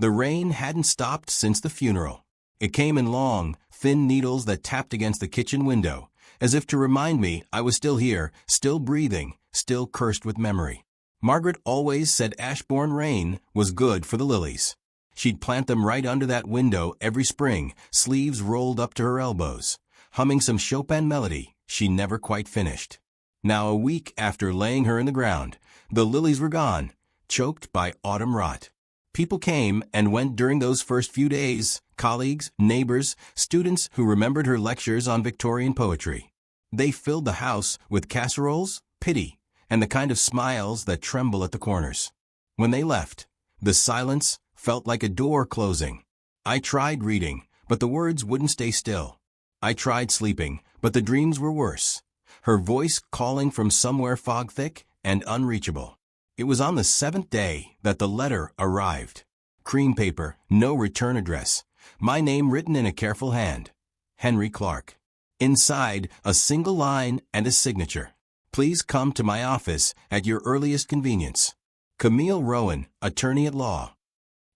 The rain hadn't stopped since the funeral. It came in long, thin needles that tapped against the kitchen window, as if to remind me I was still here, still breathing, still cursed with memory. Margaret always said Ashbourne rain was good for the lilies. She'd plant them right under that window every spring, sleeves rolled up to her elbows, humming some Chopin melody she never quite finished. Now, a week after laying her in the ground, the lilies were gone, choked by autumn rot. People came and went during those first few days, colleagues, neighbors, students who remembered her lectures on Victorian poetry. They filled the house with casseroles, pity, and the kind of smiles that tremble at the corners. When they left, the silence felt like a door closing. I tried reading, but the words wouldn't stay still. I tried sleeping, but the dreams were worse. Her voice calling from somewhere fog-thick and unreachable. It was on the 7th day that the letter arrived. Cream paper, no return address. My name written in a careful hand. Henry Clark. Inside, a single line and a signature. Please come to my office at your earliest convenience. Camille Rowan, attorney at law.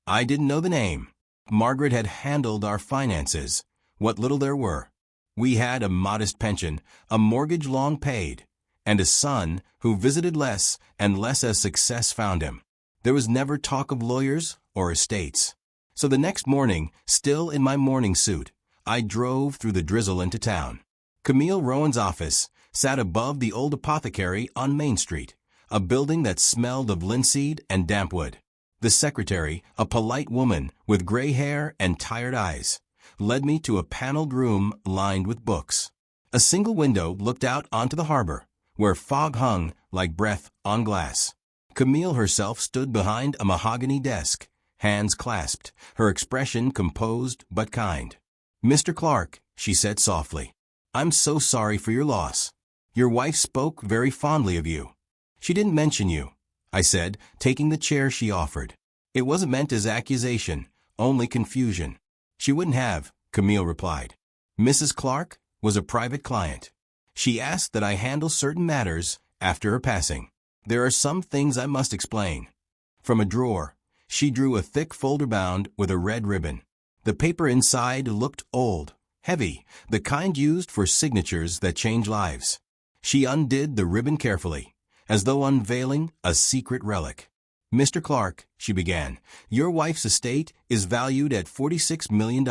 I didn't know the name. Margaret had handled our finances, what little there were. We had a modest pension, a mortgage long paid, and a son who visited less and less as success found him. There was never talk of lawyers or estates. So the next morning, still in my morning suit, I drove through the drizzle into town. Camille Rowan's office sat above the old apothecary on Main Street, a building that smelled of linseed and damp wood. The secretary, a polite woman with gray hair and tired eyes, led me to a paneled room lined with books. A single window looked out onto the harbor, where fog hung like breath on glass. Camille herself stood behind a mahogany desk, hands clasped, her expression composed but kind. "Mr. Clark," she said softly, "I'm so sorry for your loss. Your wife spoke very fondly of you." "She didn't mention you," I said, taking the chair she offered. It wasn't meant as accusation, only confusion. "She wouldn't have," Camille replied. "Mrs. Clark was a private client. She asked that I handle certain matters after her passing. There are some things I must explain." From a drawer, she drew a thick folder bound with a red ribbon. The paper inside looked old, heavy, the kind used for signatures that change lives. She undid the ribbon carefully, as though unveiling a secret relic. "Mr. Clark," she began, "your wife's estate is valued at $46 million.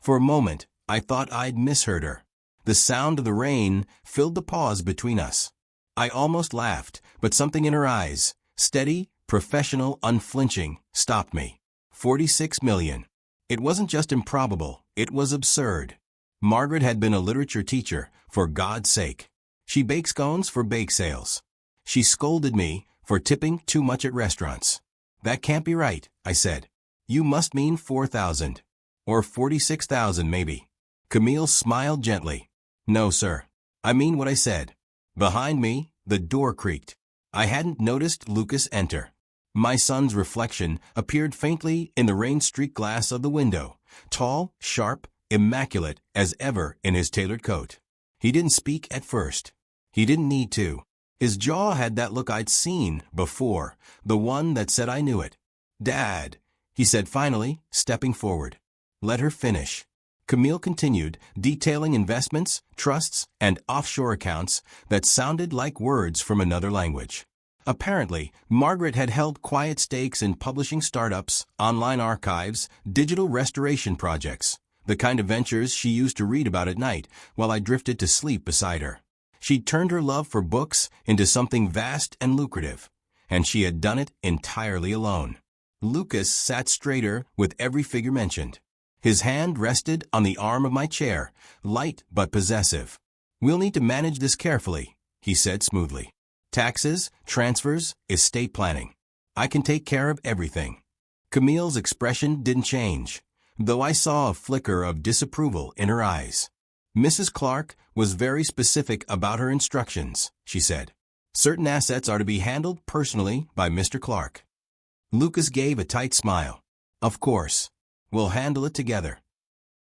For a moment, I thought I'd misheard her. The sound of the rain filled the pause between us. I almost laughed, but something in her eyes, steady, professional, unflinching, stopped me. 46 million. It wasn't just improbable, it was absurd. Margaret had been a literature teacher, for God's sake. She baked scones for bake sales. She scolded me for tipping too much at restaurants. "That can't be right," I said. "You must mean 4,000. Or 46,000 maybe." Camille smiled gently. "No, sir. I mean what I said." Behind me, the door creaked. I hadn't noticed Lucas enter. My son's reflection appeared faintly in the rain-streaked glass of the window, tall, sharp, immaculate as ever in his tailored coat. He didn't speak at first. He didn't need to. His jaw had that look I'd seen before, the one that said I knew it. "Dad," he said finally, stepping forward. "Let her finish." Camille continued, detailing investments, trusts, and offshore accounts that sounded like words from another language. Apparently, Margaret had held quiet stakes in publishing startups, online archives, digital restoration projects, the kind of ventures she used to read about at night while I drifted to sleep beside her. She'd turned her love for books into something vast and lucrative, and she had done it entirely alone. Lucas sat straighter with every figure mentioned. His hand rested on the arm of my chair, light but possessive. "We'll need to manage this carefully," he said smoothly. "Taxes, transfers, estate planning. I can take care of everything." Camille's expression didn't change, though I saw a flicker of disapproval in her eyes. "Mrs. Clark was very specific about her instructions," she said. "Certain assets are to be handled personally by Mr. Clark." Lucas gave a tight smile. "Of course. We'll handle it together."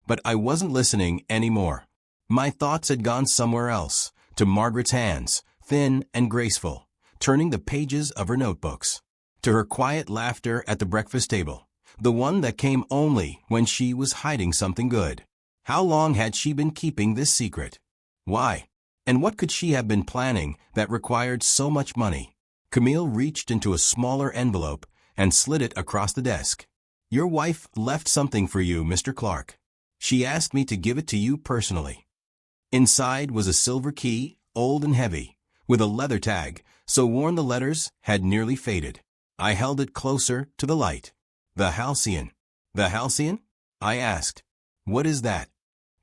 But I wasn't listening anymore. My thoughts had gone somewhere else, to Margaret's hands, thin and graceful, turning the pages of her notebooks, to her quiet laughter at the breakfast table, The one that came only when she was hiding something good. How long had she been keeping this secret? Why? And what could she have been planning that required so much money? Camille reached into a smaller envelope and slid it across the desk. Your wife left something for you, Mr. Clark. She asked me to give it to you personally. Inside was a silver key, old and heavy, with a leather tag, so worn the letters had nearly faded. I held it closer to the light. The Halcyon. The Halcyon? I asked. What is that?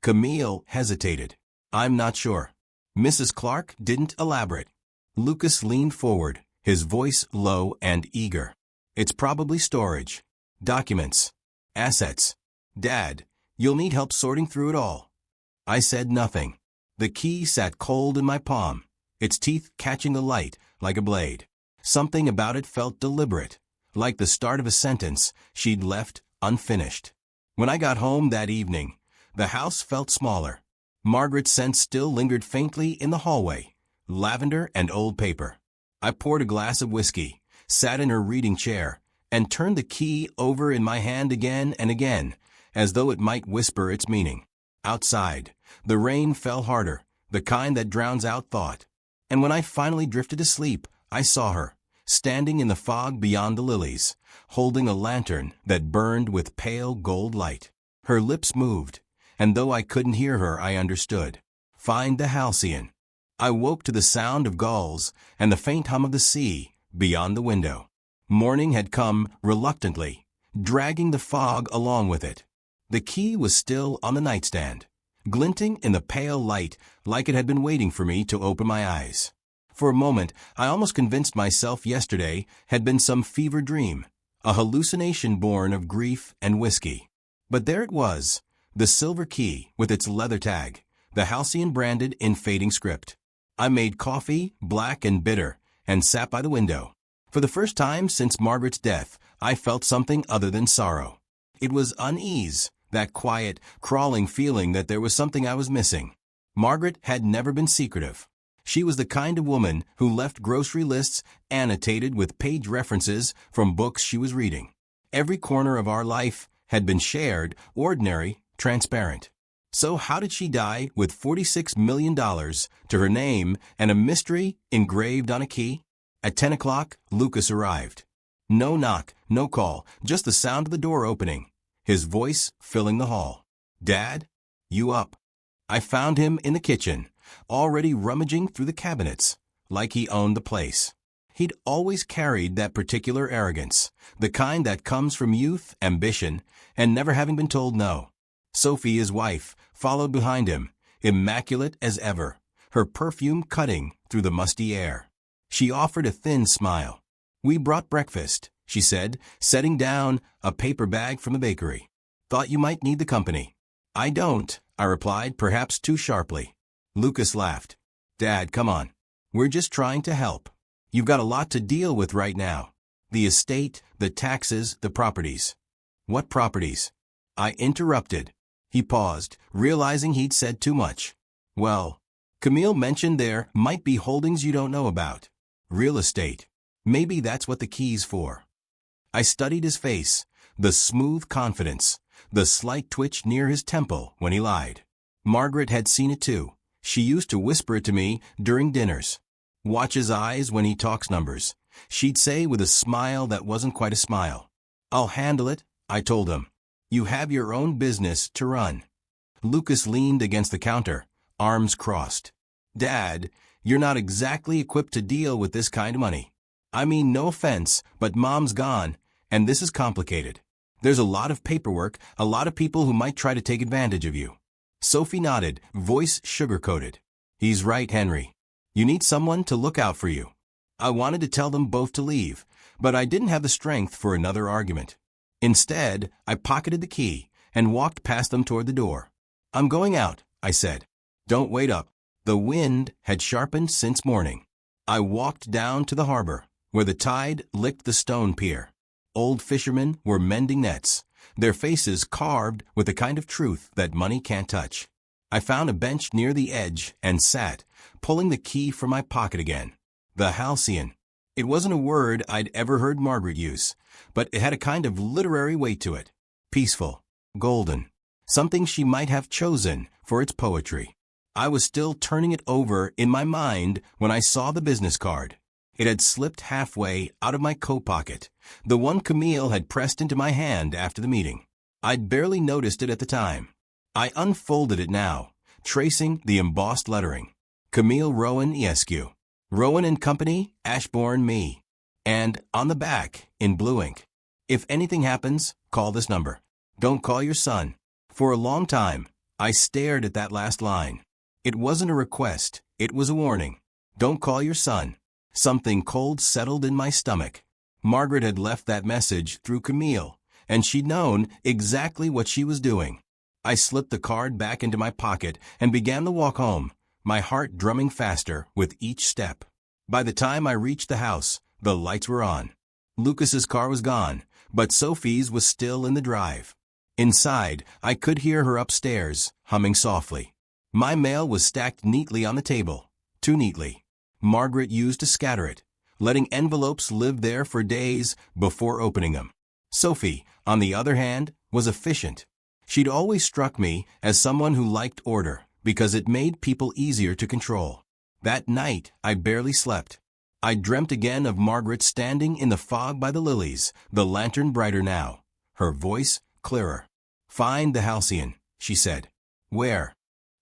Camille hesitated. I'm not sure. Mrs. Clark didn't elaborate. Lucas leaned forward, his voice low and eager. It's probably storage. Documents. Assets. Dad, you'll need help sorting through it all. I said nothing. The key sat cold in my palm, its teeth catching the light like a blade. Something about it felt deliberate, like the start of a sentence she'd left unfinished. When I got home that evening, the house felt smaller. Margaret's scent still lingered faintly in the hallway, lavender and old paper. I poured a glass of whiskey, sat in her reading chair, and turned the key over in my hand again and again, as though it might whisper its meaning. Outside, the rain fell harder, the kind that drowns out thought. And when I finally drifted asleep, I saw her, standing in the fog beyond the lilies, holding a lantern that burned with pale gold light. Her lips moved, and though I couldn't hear her, I understood. Find the Halcyon. I woke to the sound of gulls and the faint hum of the sea beyond the window. Morning had come reluctantly, dragging the fog along with it. The key was still on the nightstand, glinting in the pale light like it had been waiting for me to open my eyes. For a moment, I almost convinced myself yesterday had been some fever dream, a hallucination born of grief and whiskey. But there it was, the silver key with its leather tag, the Halcyon branded in fading script. I made coffee, black and bitter, and sat by the window. For the first time since Margaret's death, I felt something other than sorrow. It was unease, that quiet, crawling feeling that there was something I was missing. Margaret had never been secretive. She was the kind of woman who left grocery lists annotated with page references from books she was reading. Every corner of our life had been shared, ordinary, transparent. So how did she die with $46 million to her name and a mystery engraved on a key? At 10 o'clock, Lucas arrived. No knock, no call, just the sound of the door opening, his voice filling the hall. Dad, you up? I found him in the kitchen, already rummaging through the cabinets, like he owned the place. He'd always carried that particular arrogance, the kind that comes from youth, ambition, and never having been told no. Sophie, his wife, followed behind him, immaculate as ever, her perfume cutting through the musty air. She offered a thin smile. We brought breakfast, she said, setting down a paper bag from the bakery. Thought you might need the company. I don't, I replied, perhaps too sharply. Lucas laughed. Dad, come on. We're just trying to help. You've got a lot to deal with right now. The estate, the taxes, the properties. What properties? I interrupted. He paused, realizing he'd said too much. Well, Camille mentioned there might be holdings you don't know about. Real estate. Maybe that's what the key's for. I studied his face, the smooth confidence, the slight twitch near his temple when he lied. Margaret had seen it too. She used to whisper it to me during dinners. Watch his eyes when he talks numbers, she'd say with a smile that wasn't quite a smile. I'll handle it, I told him. You have your own business to run. Lucas leaned against the counter, arms crossed. Dad, you're not exactly equipped to deal with this kind of money. I mean, no offense, but Mom's gone, and this is complicated. There's a lot of paperwork, a lot of people who might try to take advantage of you. Sophie nodded, voice sugar-coated. He's right, Henry. You need someone to look out for you. I wanted to tell them both to leave, but I didn't have the strength for another argument. Instead, I pocketed the key and walked past them toward the door. I'm going out, I said. Don't wait up. The wind had sharpened since morning. I walked down to the harbor, where the tide licked the stone pier. Old fishermen were mending nets, their faces carved with the kind of truth that money can't touch. I found a bench near the edge and sat, pulling the key from my pocket again. The Halcyon. It wasn't a word I'd ever heard Margaret use, but it had a kind of literary weight to it. Peaceful. Golden. Something she might have chosen for its poetry. I was still turning it over in my mind when I saw the business card. It had slipped halfway out of my coat pocket, the one Camille had pressed into my hand after the meeting. I'd barely noticed it at the time. I unfolded it now, tracing the embossed lettering. Camille Rowan Esq. Rowan and Company, Ashbourne, me. And on the back, in blue ink. If anything happens, call this number. Don't call your son. For a long time, I stared at that last line. It wasn't a request, it was a warning. Don't call your son. Something cold settled in my stomach. Margaret had left that message through Camille, and she'd known exactly what she was doing. I slipped the card back into my pocket and began the walk home, my heart drumming faster with each step. By the time I reached the house, the lights were on. Lucas's car was gone, but Sophie's was still in the drive. Inside, I could hear her upstairs, humming softly. My mail was stacked neatly on the table, too neatly. Margaret used to scatter it, letting envelopes live there for days before opening them. Sophie, on the other hand, was efficient. She'd always struck me as someone who liked order, because it made people easier to control. That night, I barely slept. I dreamt again of Margaret standing in the fog by the lilies, the lantern brighter now, her voice clearer. Find the halcyon, she said. Where?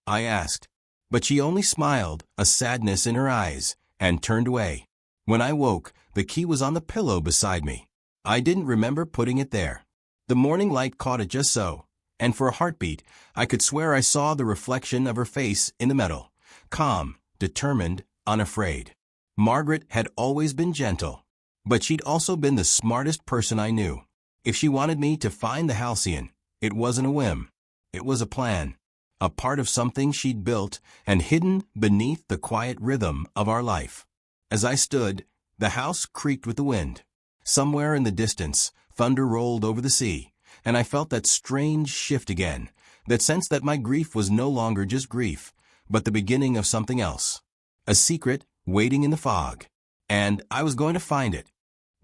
I asked. But she only smiled, a sadness in her eyes, and turned away. When I woke, the key was on the pillow beside me. I didn't remember putting it there. The morning light caught it just so, and for a heartbeat, I could swear I saw the reflection of her face in the metal, calm, determined, unafraid. Margaret had always been gentle, but she'd also been the smartest person I knew. If she wanted me to find the halcyon, it wasn't a whim. It was a plan, a part of something she'd built and hidden beneath the quiet rhythm of our life. As I stood, the house creaked with the wind. Somewhere in the distance, thunder rolled over the sea, and I felt that strange shift again, that sense that my grief was no longer just grief, but the beginning of something else. A secret waiting in the fog. And I was going to find it.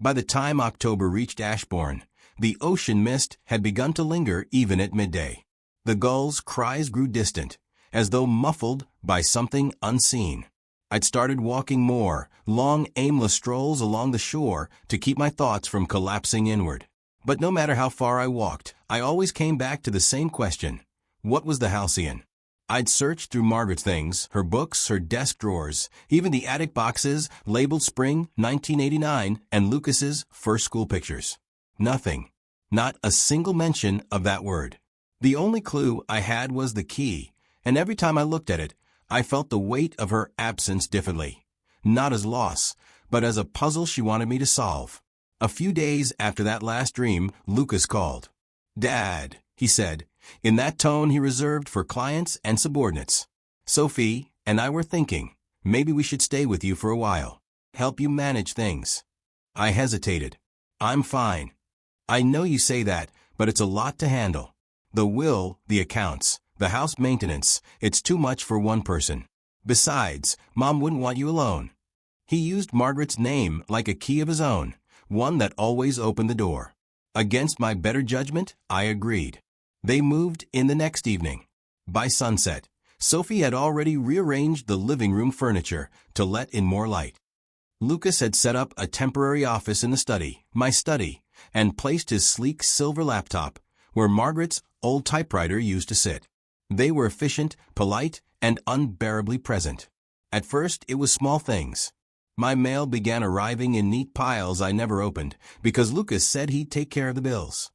By the time October reached Ashbourne, the ocean mist had begun to linger even at midday. The gulls' cries grew distant, as though muffled by something unseen. I'd started walking more, long aimless strolls along the shore to keep my thoughts from collapsing inward. But no matter how far I walked, I always came back to the same question. What was the halcyon? I'd searched through Margaret's things, her books, her desk drawers, even the attic boxes labeled Spring 1989 and Lucas's first school pictures. Nothing. Not a single mention of that word. The only clue I had was the key, and every time I looked at it, I felt the weight of her absence differently. Not as loss, but as a puzzle she wanted me to solve. A few days after that last dream, Lucas called. "Dad," he said, in that tone he reserved for clients and subordinates. "Sophie and I were thinking, maybe we should stay with you for a while. Help you manage things." I hesitated. "I'm fine." "I know you say that, but it's a lot to handle. The will, the accounts, the house maintenance, it's too much for one person. Besides, Mom wouldn't want you alone." He used Margaret's name like a key of his own, one that always opened the door. Against my better judgment, I agreed. They moved in the next evening. By sunset, Sophie had already rearranged the living room furniture to let in more light. Lucas had set up a temporary office in the study, my study, and placed his sleek silver laptop where Margaret's old typewriter used to sit. They were efficient, polite, and unbearably present. At first, it was small things. My mail began arriving in neat piles I never opened because Lucas said he'd take care of the bills.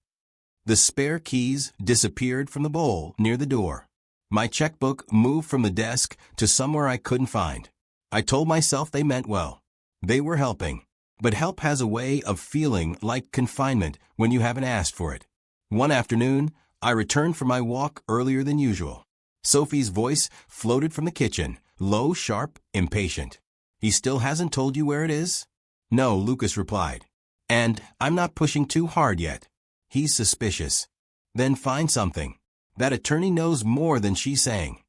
The spare keys disappeared from the bowl near the door. My checkbook moved from the desk to somewhere I couldn't find. I told myself they meant well. They were helping. But help has a way of feeling like confinement when you haven't asked for it. One afternoon, I returned from my walk earlier than usual. Sophie's voice floated from the kitchen, low, sharp, impatient. "He still hasn't told you where it is?" "No," Lucas replied. "And I'm not pushing too hard yet." "He's suspicious." "Then find something. That attorney knows more than she's saying."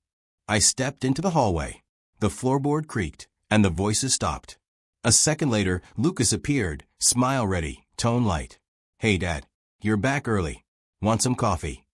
I stepped into the hallway. The floorboard creaked, and the voices stopped. A second later, Lucas appeared, smile ready, tone light. "Hey, Dad. You're back early. Want some coffee?"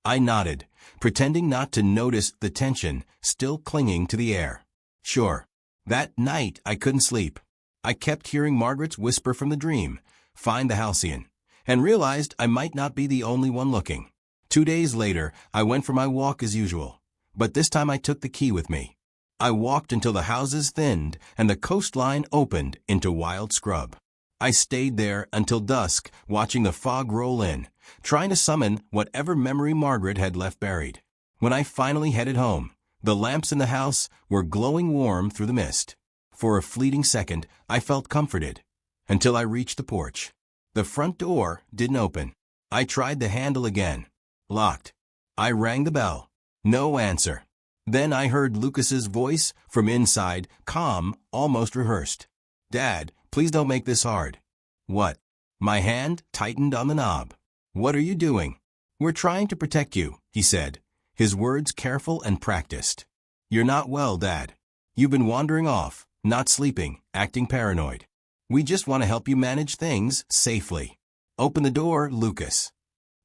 I nodded, pretending not to notice the tension still clinging to the air. "Sure." That night, I couldn't sleep. I kept hearing Margaret's whisper from the dream, "Find the halcyon," and realized I might not be the only one looking. 2 days later, I went for my walk as usual, but this time I took the key with me. I walked until the houses thinned and the coastline opened into wild scrub. I stayed there until dusk, watching the fog roll in, trying to summon whatever memory Margaret had left buried. When I finally headed home, the lamps in the house were glowing warm through the mist. For a fleeting second, I felt comforted, until I reached the porch. The front door didn't open. I tried the handle again. Locked. I rang the bell. No answer. Then I heard Lucas's voice from inside, calm, almost rehearsed. "Dad, please don't make this hard." "What?" My hand tightened on the knob. "What are you doing?" "We're trying to protect you," he said, his words careful and practiced. "You're not well, Dad. You've been wandering off, not sleeping, acting paranoid. We just want to help you manage things safely. Open the door, Lucas."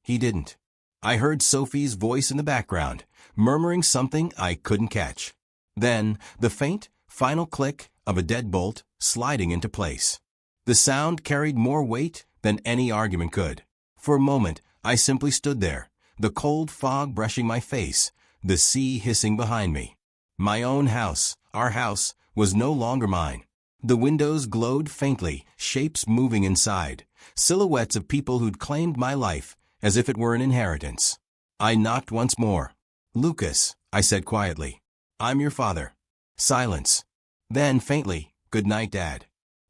He didn't. I heard Sophie's voice in the background, murmuring something I couldn't catch. Then, the faint, final click of a deadbolt sliding into place. The sound carried more weight than any argument could. For a moment, I simply stood there, the cold fog brushing my face, the sea hissing behind me. My own house, our house, was no longer mine. The windows glowed faintly, shapes moving inside, silhouettes of people who'd claimed my life as if it were an inheritance. I knocked once more. "Lucas," I said quietly. "I'm your father." Silence. Then, faintly, "Good night, Dad."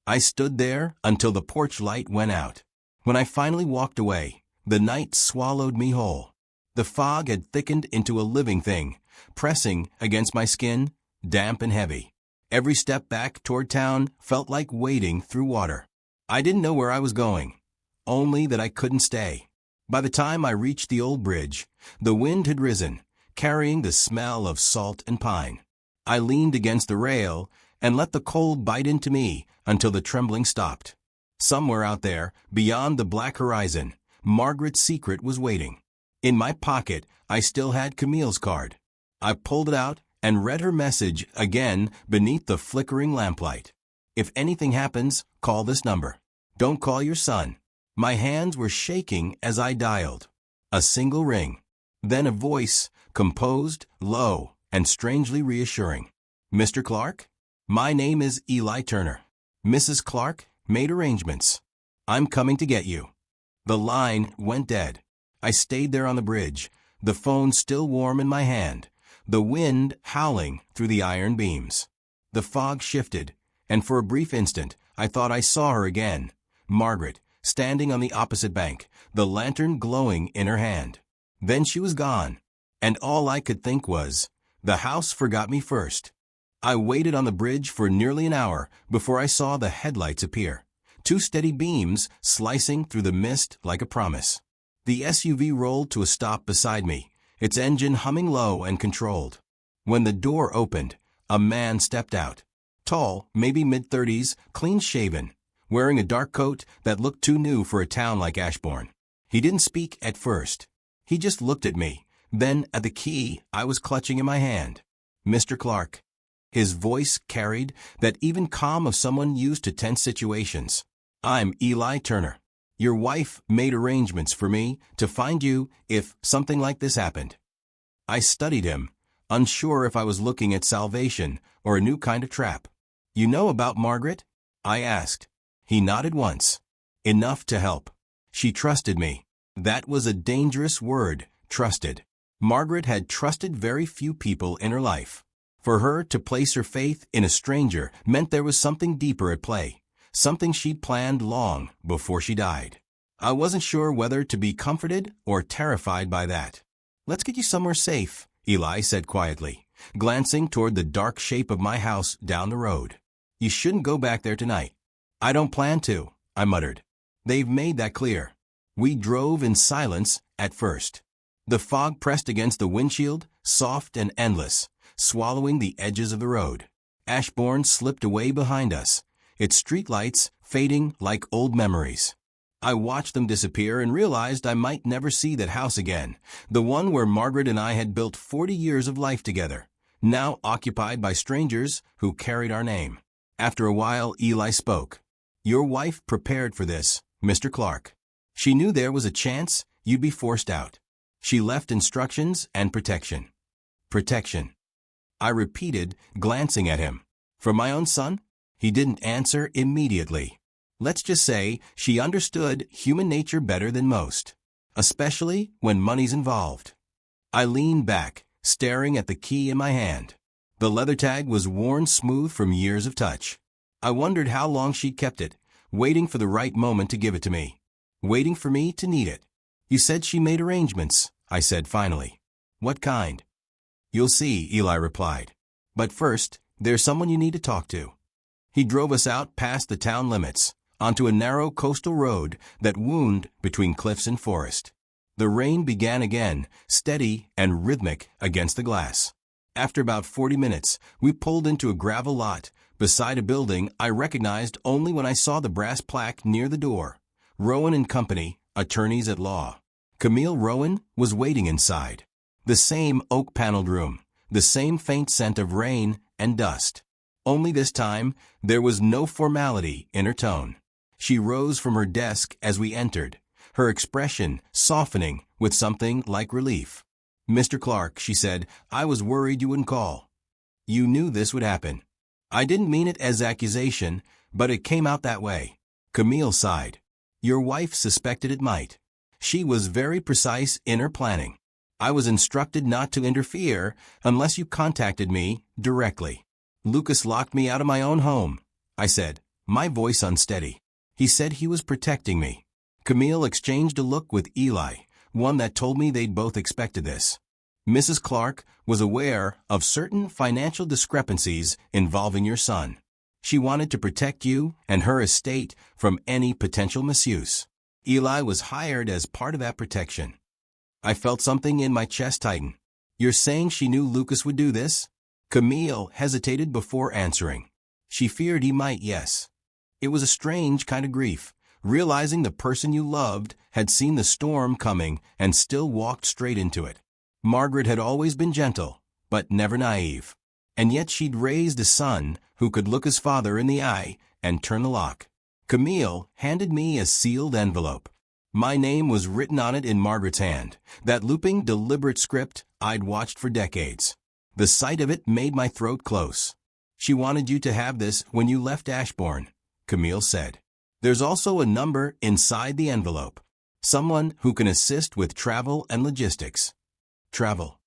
I stood there until the porch light went out. When I finally walked away, the night swallowed me whole. The fog had thickened into a living thing, pressing against my skin, damp and heavy. Every step back toward town felt like wading through water. I didn't know where I was going, only that I couldn't stay. By the time I reached the old bridge, the wind had risen, carrying the smell of salt and pine. I leaned against the rail and let the cold bite into me until the trembling stopped. Somewhere out there, beyond the black horizon, Margaret's secret was waiting. In my pocket, I still had Camille's card. I pulled it out and read her message again beneath the flickering lamplight. "If anything happens, call this number. Don't call your son." My hands were shaking as I dialed. A single ring. Then a voice, composed, low, and strangely reassuring. "Mr. Clark? My name is Eli Turner. Mrs. Clark made arrangements. I'm coming to get you." The line went dead. I stayed there on the bridge, the phone still warm in my hand, the wind howling through the iron beams. The fog shifted, and for a brief instant, I thought I saw her again. Margaret, standing on the opposite bank, the lantern glowing in her hand. Then she was gone, and all I could think was, the house forgot me first. I waited on the bridge for nearly an hour before I saw the headlights appear, 2 steady beams slicing through the mist like a promise. The SUV rolled to a stop beside me, its engine humming low and controlled. When the door opened, a man stepped out. Tall, maybe mid-30s, clean-shaven, wearing a dark coat that looked too new for a town like Ashbourne. He didn't speak at first. He just looked at me, then at the key I was clutching in my hand. "Mr. Clark." His voice carried that even calm of someone used to tense situations. "I'm Eli Turner. Your wife made arrangements for me to find you if something like this happened." I studied him, unsure if I was looking at salvation or a new kind of trap. "You know about Margaret?" I asked. He nodded once. "Enough to help." She trusted me. That was a dangerous word, trusted. Margaret had trusted very few people in her life. For her to place her faith in a stranger meant there was something deeper at play, something she'd planned long before she died. I wasn't sure whether to be comforted or terrified by that. "Let's get you somewhere safe," Eli said quietly, glancing toward the dark shape of my house down the road. "You shouldn't go back there tonight." "I don't plan to," I muttered. "They've made that clear." We drove in silence at first. The fog pressed against the windshield, soft and endless, swallowing the edges of the road. Ashbourne slipped away behind us, its streetlights fading like old memories. I watched them disappear and realized I might never see that house again, the one where Margaret and I had built 40 years of life together, now occupied by strangers who carried our name. After a while, Eli spoke. "Your wife prepared for this, Mr. Clark. She knew there was a chance you'd be forced out. She left instructions and protection." Protection. I repeated, glancing at him. "For my own son?" He didn't answer immediately. Let's just say she understood human nature better than most, especially when money's involved. I leaned back, staring at the key in my hand. The leather tag was worn smooth from years of touch. I wondered how long she'd kept it, waiting for the right moment to give it to me, waiting for me to need it. "You said she made arrangements," I said finally. "What kind?" "You'll see," Eli replied. "But first, there's someone you need to talk to." He drove us out past the town limits, onto a narrow coastal road that wound between cliffs and forest. The rain began again, steady and rhythmic against the glass. After about 40 minutes, we pulled into a gravel lot beside a building I recognized only when I saw the brass plaque near the door. Rowan and Company, attorneys at law. Camille Rowan was waiting inside. The same oak-paneled room, the same faint scent of rain and dust. Only this time, there was no formality in her tone. She rose from her desk as we entered, her expression softening with something like relief. "Mr. Clark," she said, "I was worried you wouldn't call. You knew this would happen." I didn't mean it as accusation, but it came out that way. Camille sighed. "Your wife suspected it might. She was very precise in her planning. I was instructed not to interfere unless you contacted me directly. Lucas locked me out of my own home," I said, my voice unsteady. "He said he was protecting me." Camille exchanged a look with Eli, one that told me they'd both expected this. "Mrs. Clark was aware of certain financial discrepancies involving your son. She wanted to protect you and her estate from any potential misuse. Eli was hired as part of that protection." I felt something in my chest tighten. "You're saying she knew Lucas would do this?" Camille hesitated before answering. "She feared he might, yes. It was a strange kind of grief, realizing the person you loved had seen the storm coming and still walked straight into it. Margaret had always been gentle, but never naive. And yet she'd raised a son who could look his father in the eye and turn the lock." Camille handed me a sealed envelope. My name was written on it in Margaret's hand, that looping, deliberate script I'd watched for decades. The sight of it made my throat close. "She wanted you to have this when you left Ashbourne," Camille said. "There's also a number inside the envelope. Someone who can assist with travel and logistics." "Travel?"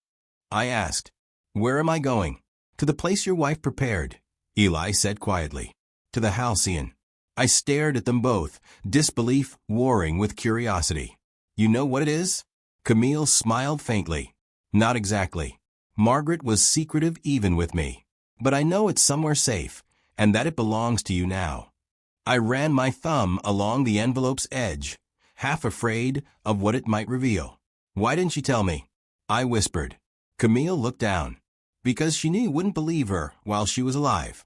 I asked. "Where am I going?" "To the place your wife prepared," Eli said quietly. "To the Halcyon." I stared at them both, disbelief warring with curiosity. "You know what it is?" Camille smiled faintly. "Not exactly. Margaret was secretive even with me. But I know it's somewhere safe, and that it belongs to you now." I ran my thumb along the envelope's edge, half afraid of what it might reveal. "Why didn't she tell me?" I whispered. Camille looked down. "Because she knew you wouldn't believe her while she was alive."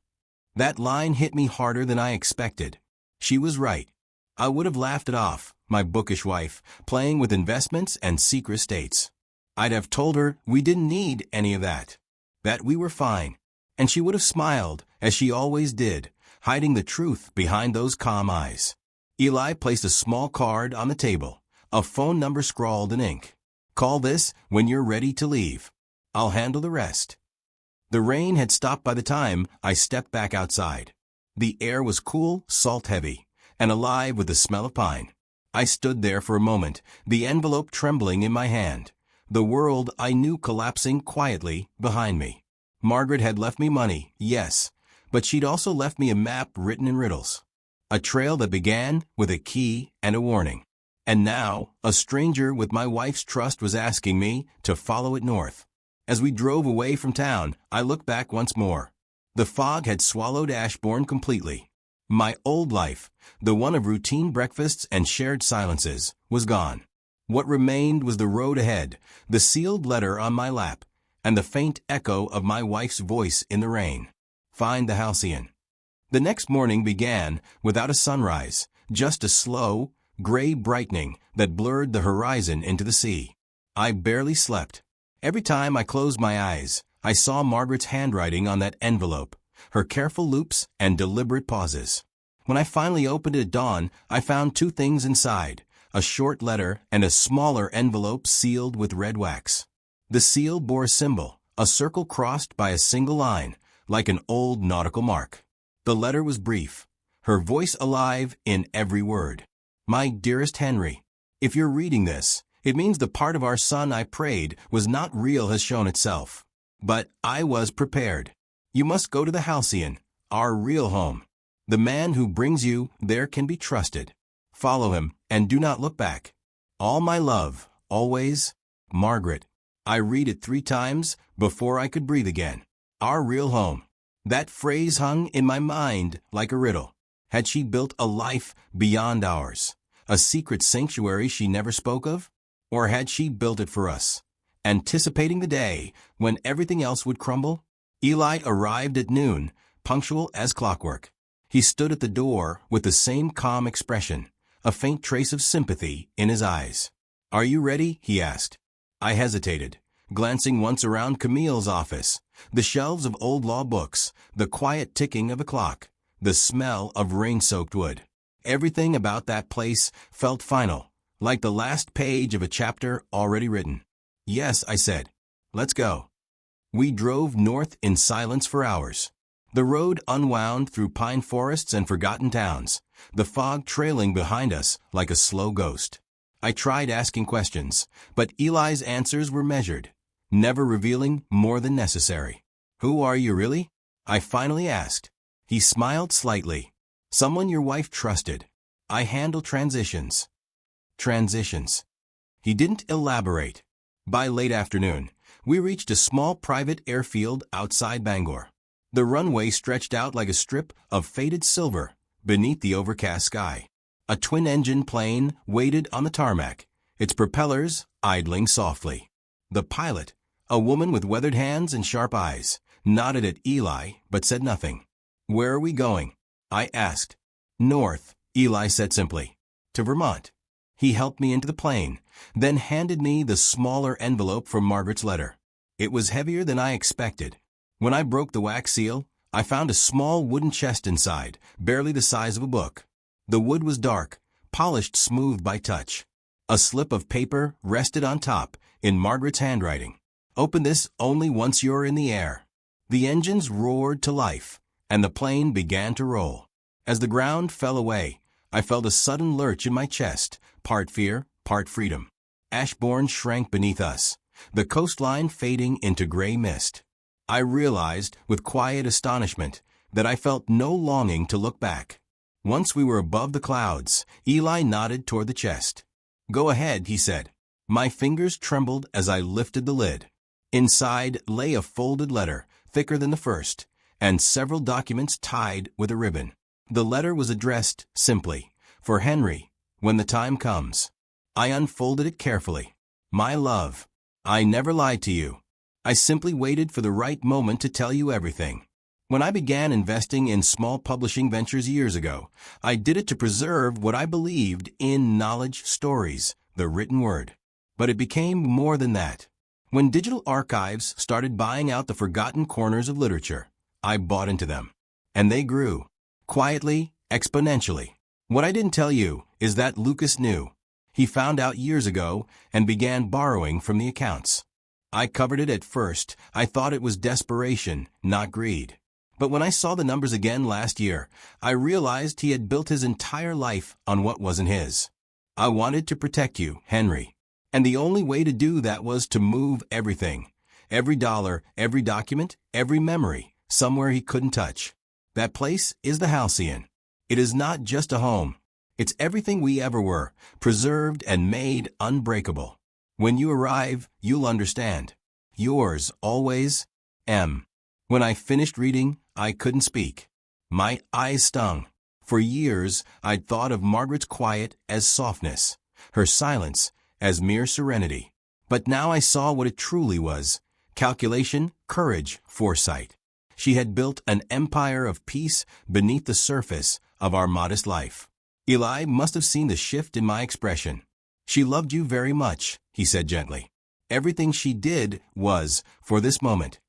That line hit me harder than I expected. She was right. I would have laughed it off, my bookish wife, playing with investments and secret states. I'd have told her we didn't need any of that, that we were fine, and she would have smiled, as she always did, hiding the truth behind those calm eyes. Eli placed a small card on the table, a phone number scrawled in ink. "Call this when you're ready to leave. I'll handle the rest." The rain had stopped by the time I stepped back outside. The air was cool, salt-heavy, and alive with the smell of pine. I stood there for a moment, the envelope trembling in my hand, the world I knew collapsing quietly behind me. Margaret had left me money, yes, but she'd also left me a map written in riddles, a trail that began with a key and a warning. And now, a stranger with my wife's trust was asking me to follow it north. As we drove away from town, I looked back once more. The fog had swallowed Ashbourne completely. My old life, the one of routine breakfasts and shared silences, was gone. What remained was the road ahead, the sealed letter on my lap, and the faint echo of my wife's voice in the rain. "Find the Halcyon." The next morning began without a sunrise, just a slow, gray brightening that blurred the horizon into the sea. I barely slept. Every time I closed my eyes, I saw Margaret's handwriting on that envelope, her careful loops and deliberate pauses. When I finally opened it at dawn, I found two things inside, a short letter and a smaller envelope sealed with red wax. The seal bore a symbol, a circle crossed by a single line, like an old nautical mark. The letter was brief, her voice alive in every word. My dearest Henry, if you're reading this, it means the part of our son I prayed was not real has shown itself. But I was prepared. You must go to the Halcyon, our real home. The man who brings you there can be trusted. Follow him and do not look back. All my love, always, Margaret. I read it 3 times before I could breathe again. Our real home. That phrase hung in my mind like a riddle. Had she built a life beyond ours? A secret sanctuary she never spoke of? Or had she built it for us, anticipating the day when everything else would crumble? Eli arrived at noon, punctual as clockwork. He stood at the door with the same calm expression, a faint trace of sympathy in his eyes. "Are you ready?" he asked. I hesitated, glancing once around Camille's office, the shelves of old law books, the quiet ticking of a clock, the smell of rain-soaked wood. Everything about that place felt final, like the last page of a chapter already written. "Yes," I said. "Let's go." We drove north in silence for hours. The road unwound through pine forests and forgotten towns, the fog trailing behind us like a slow ghost. I tried asking questions, but Eli's answers were measured, never revealing more than necessary. "Who are you really?" I finally asked. He smiled slightly. "Someone your wife trusted. I handle transitions." Transitions. He didn't elaborate. By late afternoon, we reached a small private airfield outside Bangor. The runway stretched out like a strip of faded silver beneath the overcast sky. A twin-engine plane waited on the tarmac, its propellers idling softly. The pilot, a woman with weathered hands and sharp eyes, nodded at Eli but said nothing. "Where are we going?" I asked. "North," Eli said simply. "To Vermont." He helped me into the plane, then handed me the smaller envelope from Margaret's letter. It was heavier than I expected. When I broke the wax seal, I found a small wooden chest inside, barely the size of a book. The wood was dark, polished smooth by touch. A slip of paper rested on top, in Margaret's handwriting. "Open this only once you're in the air." The engines roared to life, and the plane began to roll. As the ground fell away, I felt a sudden lurch in my chest, part fear, part freedom. Ashbourne shrank beneath us, the coastline fading into gray mist. I realized, with quiet astonishment, that I felt no longing to look back. Once we were above the clouds, Eli nodded toward the chest. "Go ahead," he said. My fingers trembled as I lifted the lid. Inside lay a folded letter, thicker than the first, and several documents tied with a ribbon. The letter was addressed simply, "For Henry, when the time comes." I unfolded it carefully. "My love, I never lied to you. I simply waited for the right moment to tell you everything. When I began investing in small publishing ventures years ago, I did it to preserve what I believed in: knowledge, stories, the written word. But it became more than that. When digital archives started buying out the forgotten corners of literature, I bought into them. And they grew. Quietly, exponentially. What I didn't tell you is that Lucas knew. He found out years ago and began borrowing from the accounts. I covered it at first. I thought it was desperation, not greed. But when I saw the numbers again last year, I realized he had built his entire life on what wasn't his. I wanted to protect you, Henry. And the only way to do that was to move everything. Every dollar, every document, every memory, somewhere he couldn't touch. That place is the Halcyon. It is not just a home. It's everything we ever were, preserved and made unbreakable. When you arrive, you'll understand. Yours, always, M. When I finished reading, I couldn't speak. My eyes stung. For years, I'd thought of Margaret's quiet as softness, her silence as mere serenity. But now I saw what it truly was: calculation, courage, foresight. She had built an empire of peace beneath the surface of our modest life. Eli must have seen the shift in my expression. She loved you very much, he said gently. Everything she did was for this moment.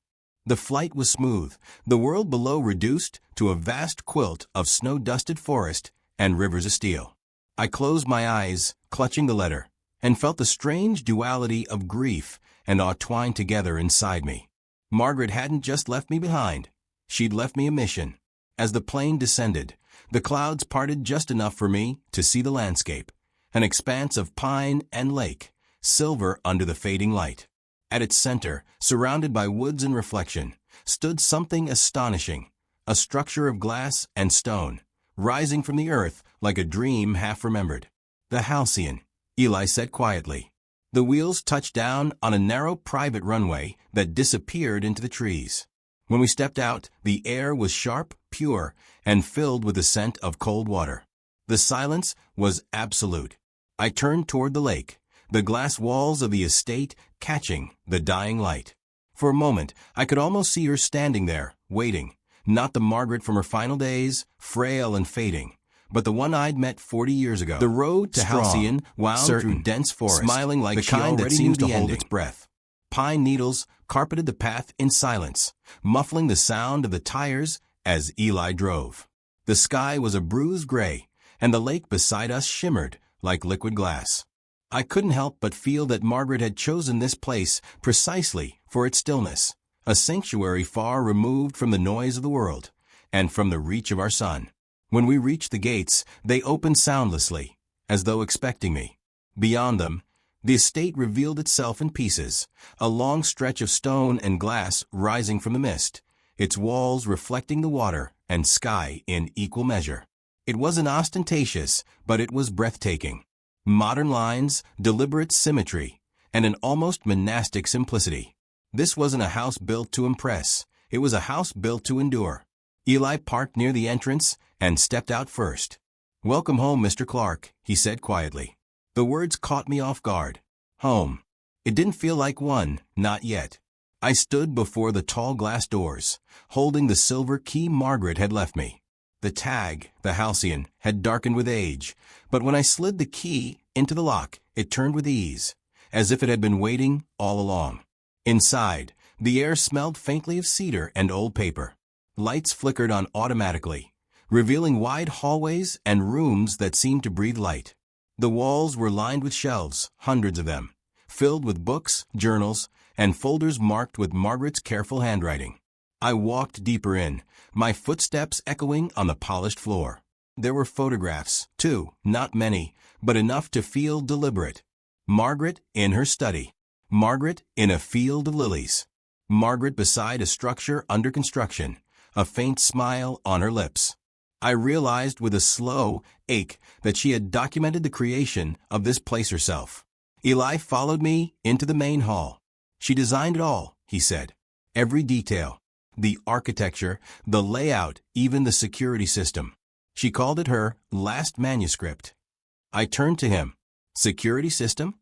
The flight was smooth, the world below reduced to a vast quilt of snow-dusted forest and rivers of steel. I closed my eyes, clutching the letter, and felt the strange duality of grief and awe twined together inside me. Margaret hadn't just left me behind. She'd left me a mission. As the plane descended, the clouds parted just enough for me to see the landscape, an expanse of pine and lake, silver under the fading light. At its center, surrounded by woods and reflection, stood something astonishing, a structure of glass and stone, rising from the earth like a dream half remembered. The Halcyon, Eli said quietly. The wheels touched down on a narrow private runway that disappeared into the trees. When we stepped out, the air was sharp, pure, and filled with the scent of cold water. The silence was absolute. I turned toward the lake, the glass walls of the estate catching the dying light. For a moment, I could almost see her standing there, waiting, not the Margaret from her final days, frail and fading, but the one I'd met 40 years ago. The road to Halcyon wound through dense forest, smiling like the kind that seems to hold its breath. Pine needles carpeted the path in silence, muffling the sound of the tires as Eli drove. The sky was a bruised gray, and the lake beside us shimmered like liquid glass. I couldn't help but feel that Margaret had chosen this place precisely for its stillness, a sanctuary far removed from the noise of the world and from the reach of our sun. When we reached the gates, they opened soundlessly, as though expecting me. Beyond them, the estate revealed itself in pieces, a long stretch of stone and glass rising from the mist, its walls reflecting the water and sky in equal measure. It wasn't ostentatious, but it was breathtaking. Modern lines, deliberate symmetry, and an almost monastic simplicity. This wasn't a house built to impress. It was a house built to endure. Eli parked near the entrance and stepped out first. "Welcome home, Mr. Clark," he said quietly. The words caught me off guard. Home. It didn't feel like one, not yet. I stood before the tall glass doors, holding the silver key Margaret had left me. The tag, the Halcyon, had darkened with age, but when I slid the key into the lock, it turned with ease, as if it had been waiting all along. Inside, the air smelled faintly of cedar and old paper. Lights flickered on automatically, revealing wide hallways and rooms that seemed to breathe light. The walls were lined with shelves, hundreds of them, filled with books, journals, and folders marked with Margaret's careful handwriting. I walked deeper in, my footsteps echoing on the polished floor. There were photographs, too, not many, but enough to feel deliberate. Margaret in her study. Margaret in a field of lilies. Margaret beside a structure under construction, a faint smile on her lips. I realized with a slow ache that she had documented the creation of this place herself. Eli followed me into the main hall. "She designed it all," he said. "Every detail. The architecture, the layout, even the security system. She called it her last manuscript." I turned to him. "Security system?"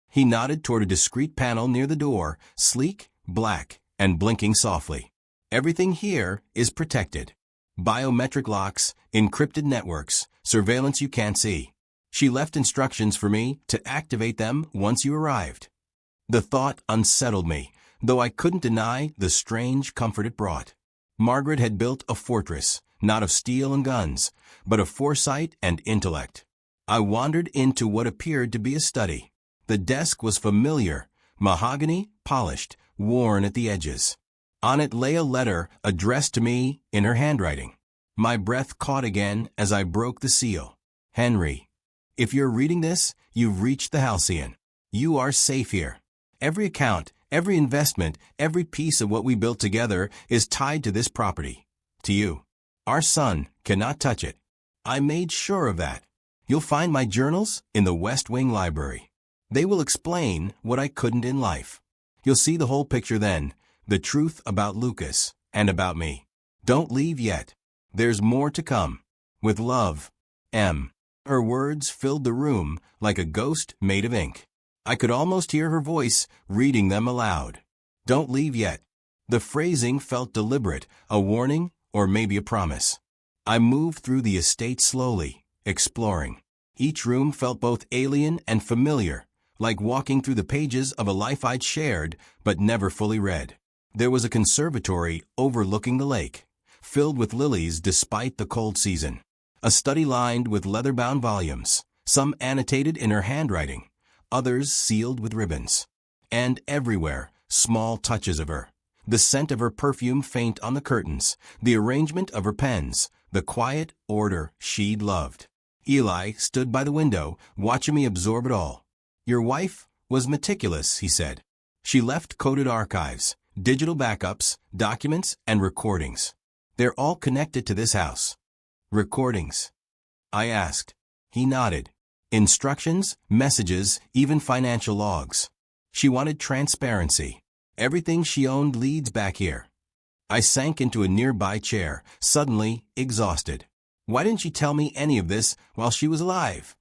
He nodded toward a discreet panel near the door, sleek, black, and blinking softly. "Everything here is protected. Biometric locks, encrypted networks, surveillance you can't see. She left instructions for me to activate them once you arrived." The thought unsettled me, though I couldn't deny the strange comfort it brought. Margaret had built a fortress, not of steel and guns, but of foresight and intellect. I wandered into what appeared to be a study. The desk was familiar, mahogany, polished, worn at the edges. On it lay a letter addressed to me in her handwriting. My breath caught again as I broke the seal. "Henry, if you're reading this, you've reached the Halcyon. You are safe here. Every account, every investment, every piece of what we built together is tied to this property. To you. Our son cannot touch it. I made sure of that. You'll find my journals in the West Wing Library. They will explain what I couldn't in life. You'll see the whole picture then, the truth about Lucas and about me. Don't leave yet. There's more to come. With love, M." Her words filled the room like a ghost made of ink. I could almost hear her voice reading them aloud. "Don't leave yet. The phrasing felt deliberate, a warning, or maybe a promise. I moved through the estate slowly, exploring. Each room felt both alien and familiar, like walking through the pages of a life I'd shared but never fully read. There was a conservatory overlooking the lake, filled with lilies despite the cold season. A study lined with leather-bound volumes, some annotated in her handwriting, others sealed with ribbons. And everywhere, small touches of her. The scent of her perfume faint on the curtains, the arrangement of her pens, the quiet order she'd loved. Eli stood by the window, watching me absorb it all. "Your wife was meticulous," he said. "She left coded archives, digital backups, documents, and recordings. They're all connected to this house." "Recordings?" I asked. He nodded. "Instructions, messages, even financial logs. She wanted transparency. Everything she owned leads back here." I sank into a nearby chair, suddenly exhausted. "Why didn't she tell me any of this while she was alive?"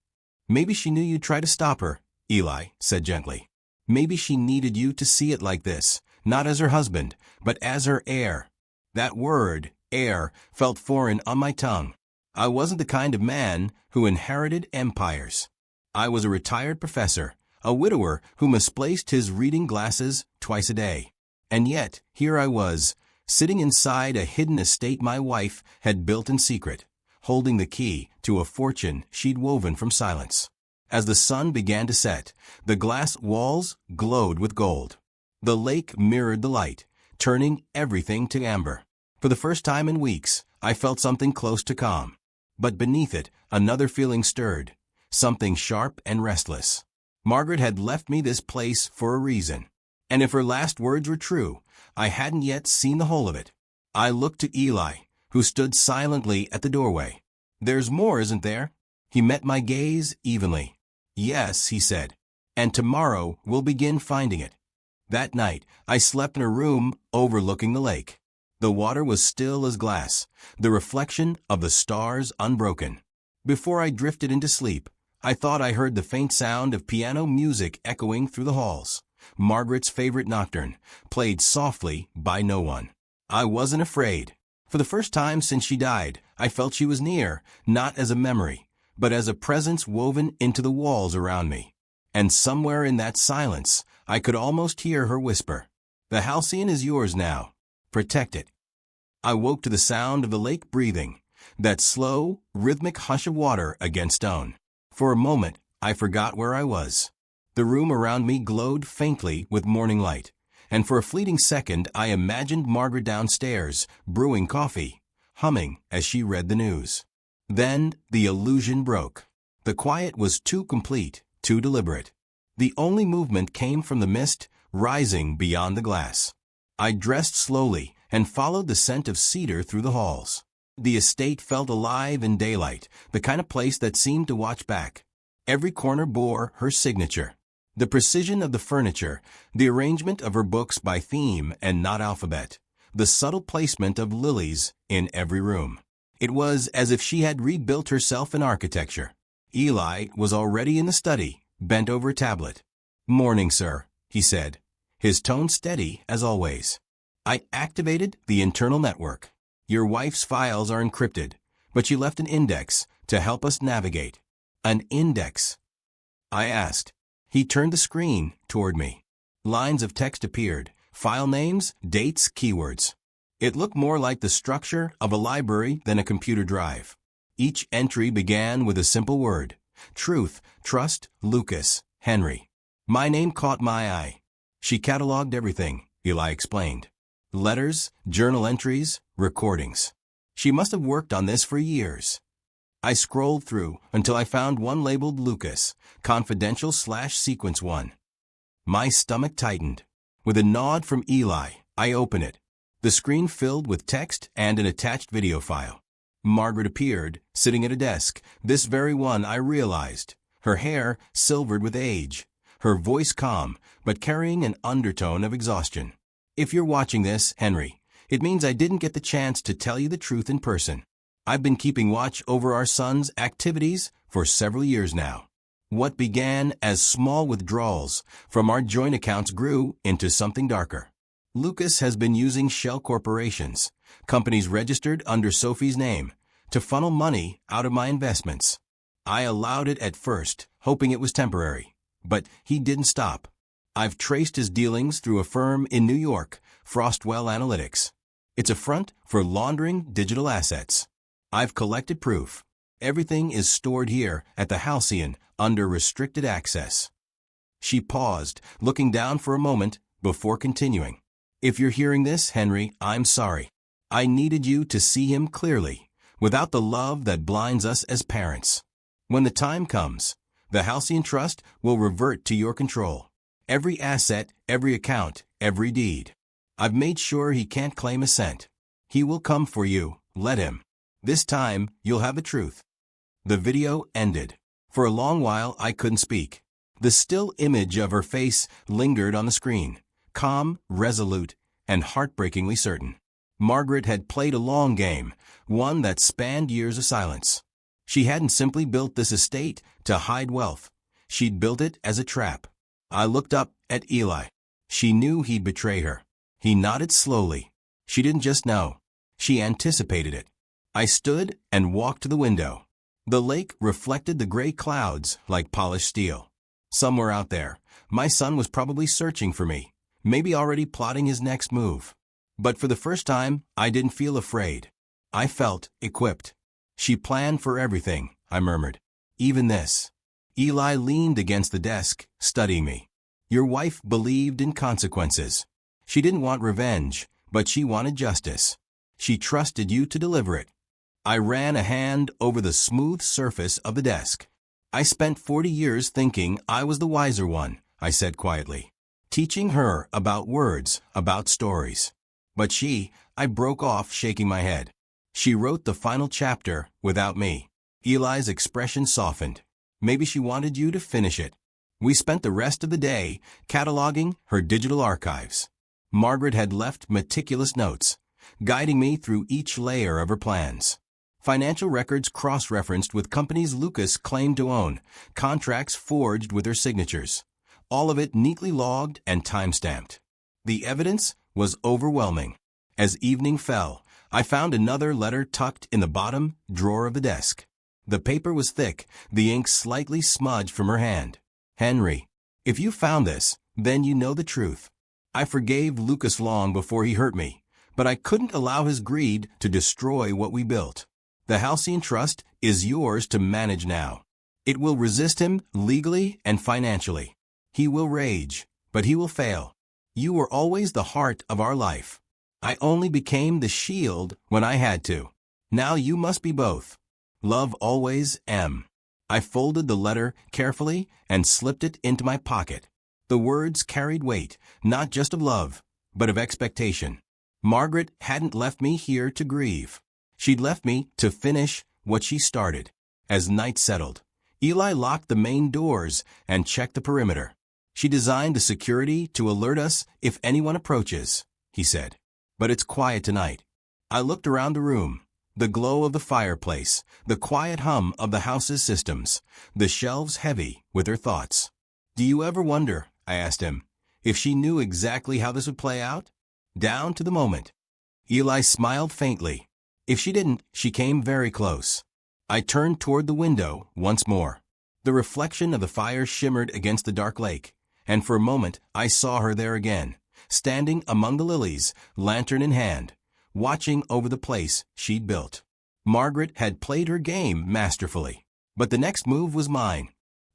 "Maybe she knew you'd try to stop her," Eli said gently. "Maybe she needed you to see it like this, not as her husband, but as her heir." That word, heir, felt foreign on my tongue. I wasn't the kind of man who inherited empires. I was a retired professor, a widower who misplaced his reading glasses twice a day. And yet, here I was, sitting inside a hidden estate my wife had built in secret, holding the key to a fortune she'd woven from silence. As the sun began to set, the glass walls glowed with gold. The lake mirrored the light, turning everything to amber. For the first time in weeks, I felt something close to calm. But beneath it, another feeling stirred, something sharp and restless. Margaret had left me this place for a reason. And if her last words were true, I hadn't yet seen the whole of it. I looked to Eli, who stood silently at the doorway. "There's more, isn't there?" He met my gaze evenly. "Yes," he said. "And tomorrow we'll begin finding it." That night, I slept in a room overlooking the lake. The water was still as glass, the reflection of the stars unbroken. Before I drifted into sleep, I thought I heard the faint sound of piano music echoing through the halls. Margaret's favorite nocturne, played softly by no one. I wasn't afraid. For the first time since she died, I felt she was near, not as a memory, but as a presence woven into the walls around me. And somewhere in that silence, I could almost hear her whisper, "The halcyon is yours now. Protect it." I woke to the sound of the lake breathing, that slow, rhythmic hush of water against stone. For a moment, I forgot where I was. The room around me glowed faintly with morning light, and for a fleeting second I imagined Margaret downstairs, brewing coffee, humming as she read the news. Then the illusion broke. The quiet was too complete, too deliberate. The only movement came from the mist rising beyond the glass. I dressed slowly and followed the scent of cedar through the halls. The estate felt alive in daylight, the kind of place that seemed to watch back. Every corner bore her signature. The precision of the furniture, the arrangement of her books by theme and not alphabet, the subtle placement of lilies in every room. It was as if she had rebuilt herself in architecture. Eli was already in the study, bent over a tablet. "Morning, sir," he said, his tone steady as always. "I activated the internal network. Your wife's files are encrypted, but she left an index to help us navigate." "An index?" I asked. He turned the screen toward me. Lines of text appeared, file names, dates, keywords. It looked more like the structure of a library than a computer drive. Each entry began with a simple word: truth, trust, Lucas, Henry. My name caught my eye. She cataloged everything, Eli explained. Letters, journal entries, recordings. She must have worked on this for years. I scrolled through until I found one labeled Lucas, confidential/sequence 1. My stomach tightened. With a nod from Eli, I opened it. The screen filled with text and an attached video file. Margaret appeared, sitting at a desk, this very one I realized. Her hair silvered with age, her voice calm, but carrying an undertone of exhaustion. "If you're watching this, Henry, it means I didn't get the chance to tell you the truth in person. I've been keeping watch over our son's activities for several years now. What began as small withdrawals from our joint accounts grew into something darker. Lucas has been using shell corporations, companies registered under Sophie's name, to funnel money out of my investments. I allowed it at first, hoping it was temporary. But he didn't stop. I've traced his dealings through a firm in New York, Frostwell Analytics. It's a front for laundering digital assets. I've collected proof. Everything is stored here at the Halcyon under restricted access. She paused, looking down for a moment before continuing. If you're hearing this, Henry, I'm sorry. I needed you to see him clearly, without the love that blinds us as parents. When the time comes, the Halcyon Trust will revert to your control. Every asset, every account, every deed. I've made sure he can't claim a cent. He will come for you, let him. This time, you'll have the truth. The video ended. For a long while, I couldn't speak. The still image of her face lingered on the screen, calm, resolute, and heartbreakingly certain. Margaret had played a long game, one that spanned years of silence. She hadn't simply built this estate to hide wealth. She'd built it as a trap. I looked up at Eli. She knew he'd betray her. He nodded slowly. She didn't just know. She anticipated it. I stood and walked to the window. The lake reflected the gray clouds like polished steel. Somewhere out there, my son was probably searching for me, maybe already plotting his next move. But for the first time, I didn't feel afraid. I felt equipped. She planned for everything, I murmured. Even this. Eli leaned against the desk, studying me. Your wife believed in consequences. She didn't want revenge, but she wanted justice. She trusted you to deliver it. I ran a hand over the smooth surface of the desk. I spent 40 years thinking I was the wiser one, I said quietly. Teaching her about words, about stories. But I broke off, shaking my head. She wrote the final chapter without me. Eli's expression softened. Maybe she wanted you to finish it. We spent the rest of the day cataloging her digital archives. Margaret had left meticulous notes, guiding me through each layer of her plans. Financial records cross-referenced with companies Lucas claimed to own, contracts forged with her signatures. All of it neatly logged and time-stamped. The evidence was overwhelming. As evening fell, I found another letter tucked in the bottom drawer of the desk. The paper was thick, the ink slightly smudged from her hand. Henry, if you found this, then you know the truth. I forgave Lucas long before he hurt me, but I couldn't allow his greed to destroy what we built. The Halcyon Trust is yours to manage now. It will resist him legally and financially. He will rage, but he will fail. You were always the heart of our life. I only became the shield when I had to. Now you must be both. Love always, M. I folded the letter carefully and slipped it into my pocket. The words carried weight, not just of love, but of expectation. Margaret hadn't left me here to grieve. She'd left me to finish what she started. As night settled, Eli locked the main doors and checked the perimeter. She designed the security to alert us if anyone approaches, he said. But it's quiet tonight. I looked around the room. The glow of the fireplace, the quiet hum of the house's systems, the shelves heavy with her thoughts. Do you ever wonder, I asked him, if she knew exactly how this would play out? Down to the moment. Eli smiled faintly. If she didn't, she came very close. I turned toward the window once more. The reflection of the fire shimmered against the dark lake, and for a moment I saw her there again, standing among the lilies, lantern in hand, watching over the place she'd built. Margaret had played her game masterfully, but the next move was mine.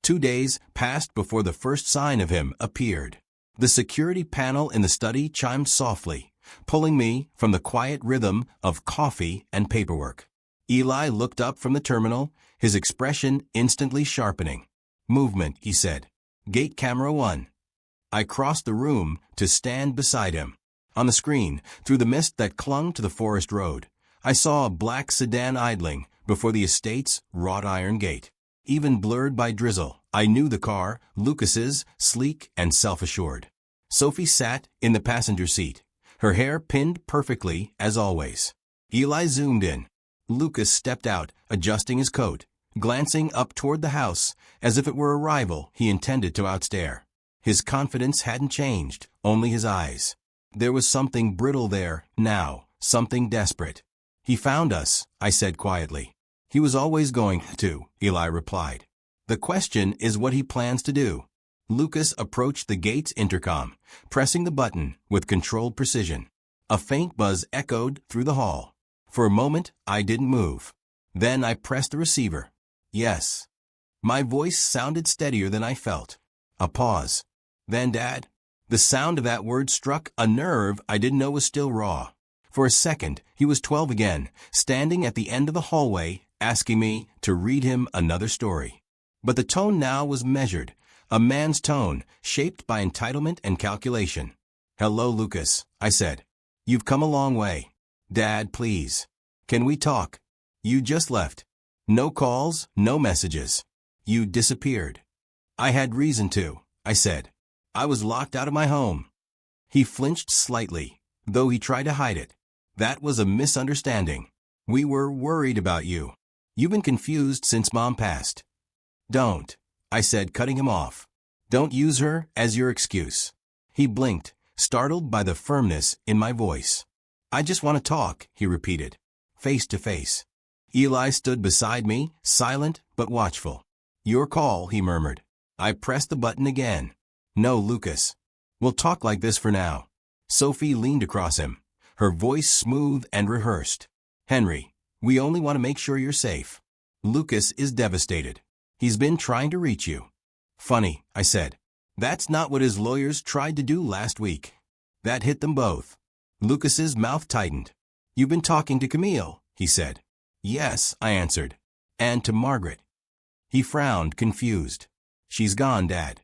2 days passed before the first sign of him appeared. The security panel in the study chimed softly, pulling me from the quiet rhythm of coffee and paperwork. Eli looked up from the terminal, his expression instantly sharpening. Movement, he said. Gate camera 1. I crossed the room to stand beside him. On the screen, through the mist that clung to the forest road, I saw a black sedan idling before the estate's wrought iron gate. Even blurred by drizzle, I knew the car, Lucas's, sleek and self-assured. Sophie sat in the passenger seat, her hair pinned perfectly as always. Eli zoomed in. Lucas stepped out, adjusting his coat, glancing up toward the house as if it were a rival he intended to outstare. His confidence hadn't changed, only his eyes. There was something brittle there, now, something desperate. He found us, I said quietly. He was always going to, Eli replied. The question is what he plans to do. Lucas approached the gate's intercom, pressing the button with controlled precision. A faint buzz echoed through the hall. For a moment, I didn't move. Then I pressed the receiver. Yes. My voice sounded steadier than I felt. A pause. Then Dad. The sound of that word struck a nerve I didn't know was still raw. For a second, he was 12 again, standing at the end of the hallway, asking me to read him another story. But the tone now was measured, a man's tone, shaped by entitlement and calculation. Hello, Lucas, I said. You've come a long way. Dad, please. Can we talk? You just left. No calls, no messages. You disappeared. I had reason to, I said. I was locked out of my home. He flinched slightly, though he tried to hide it. That was a misunderstanding. We were worried about you. You've been confused since Mom passed. Don't, I said, cutting him off. Don't use her as your excuse. He blinked, startled by the firmness in my voice. I just want to talk, he repeated, face to face. Eli stood beside me, silent but watchful. Your call, he murmured. I pressed the button again. No, Lucas. We'll talk like this for now. Sophie leaned across him, her voice smooth and rehearsed. Henry, we only want to make sure you're safe. Lucas is devastated. He's been trying to reach you. Funny, I said. That's not what his lawyers tried to do last week. That hit them both. Lucas's mouth tightened. You've been talking to Camille, he said. Yes, I answered. And to Margaret. He frowned, confused. She's gone, Dad.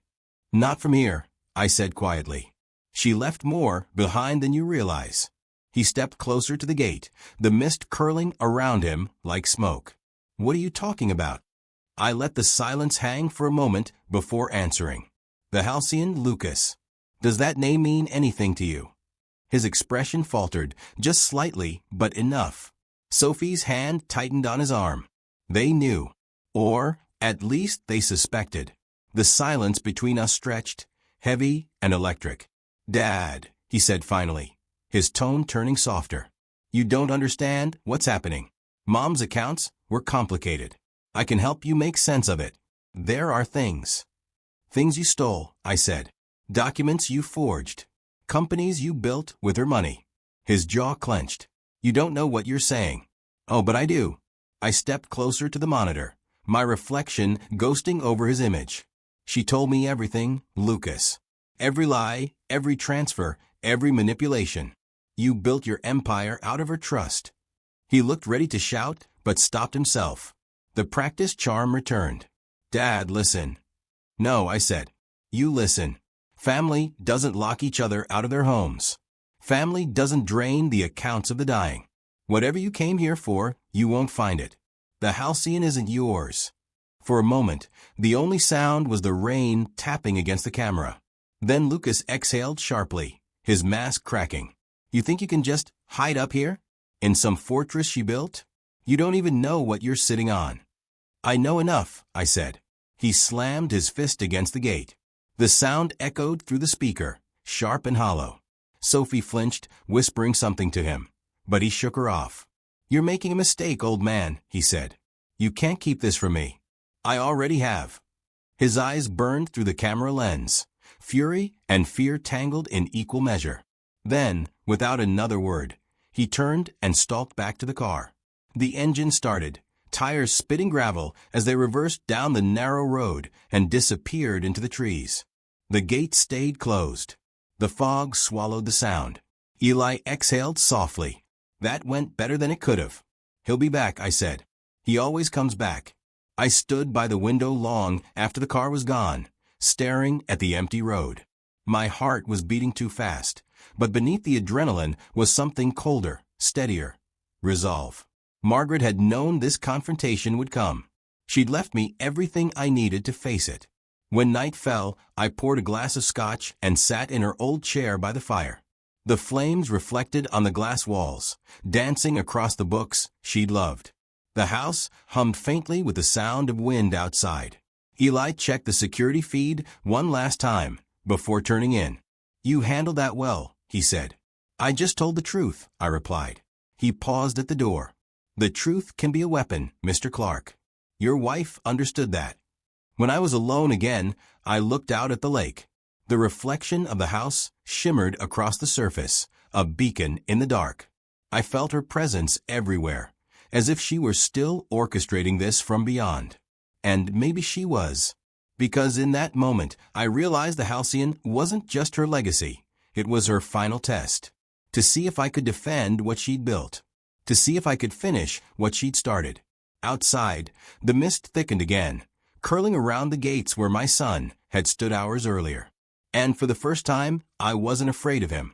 Not from here, I said quietly. She left more behind than you realize. He stepped closer to the gate, the mist curling around him like smoke. What are you talking about? I let the silence hang for a moment before answering. The halcyon Lucas. Does that name mean anything to you? His expression faltered, just slightly, but enough. Sophie's hand tightened on his arm. They knew. Or, at least they suspected. The silence between us stretched, heavy and electric. Dad, he said finally, his tone turning softer. You don't understand what's happening. Mom's accounts were complicated. I can help you make sense of it. There are things. Things you stole, I said. Documents you forged. Companies you built with her money. His jaw clenched. You don't know what you're saying. Oh, but I do. I stepped closer to the monitor, my reflection ghosting over his image. She told me everything, Lucas. Every lie, every transfer, every manipulation. You built your empire out of her trust. He looked ready to shout, but stopped himself. The practiced charm returned. Dad, listen. No, I said. You listen. Family doesn't lock each other out of their homes. Family doesn't drain the accounts of the dying. Whatever you came here for, you won't find it. The halcyon isn't yours. For a moment, the only sound was the rain tapping against the camera. Then Lucas exhaled sharply, his mask cracking. You think you can just hide up here? In some fortress she built? You don't even know what you're sitting on. I know enough, I said. He slammed his fist against the gate. The sound echoed through the speaker, sharp and hollow. Sophie flinched, whispering something to him. But he shook her off. You're making a mistake, old man, he said. You can't keep this from me. I already have. His eyes burned through the camera lens. Fury and fear tangled in equal measure. Then, without another word, he turned and stalked back to the car. The engine started, tires spitting gravel as they reversed down the narrow road and disappeared into the trees. The gate stayed closed. The fog swallowed the sound. Eli exhaled softly. That went better than it could have. He'll be back, I said. He always comes back. I stood by the window long after the car was gone, staring at the empty road. My heart was beating too fast, but beneath the adrenaline was something colder, steadier. Resolve. Margaret had known this confrontation would come. She'd left me everything I needed to face it. When night fell, I poured a glass of scotch and sat in her old chair by the fire. The flames reflected on the glass walls, dancing across the books she'd loved. The house hummed faintly with the sound of wind outside. Eli checked the security feed one last time before turning in. You handled that well, he said. I just told the truth, I replied. He paused at the door. The truth can be a weapon, Mr. Clark. Your wife understood that. When I was alone again, I looked out at the lake. The reflection of the house shimmered across the surface, a beacon in the dark. I felt her presence everywhere, as if she were still orchestrating this from beyond. And maybe she was. Because in that moment, I realized the Halcyon wasn't just her legacy. It was her final test. To see if I could defend what she'd built. To see if I could finish what she'd started. Outside, the mist thickened again, curling around the gates where my son had stood hours earlier. And for the first time, I wasn't afraid of him.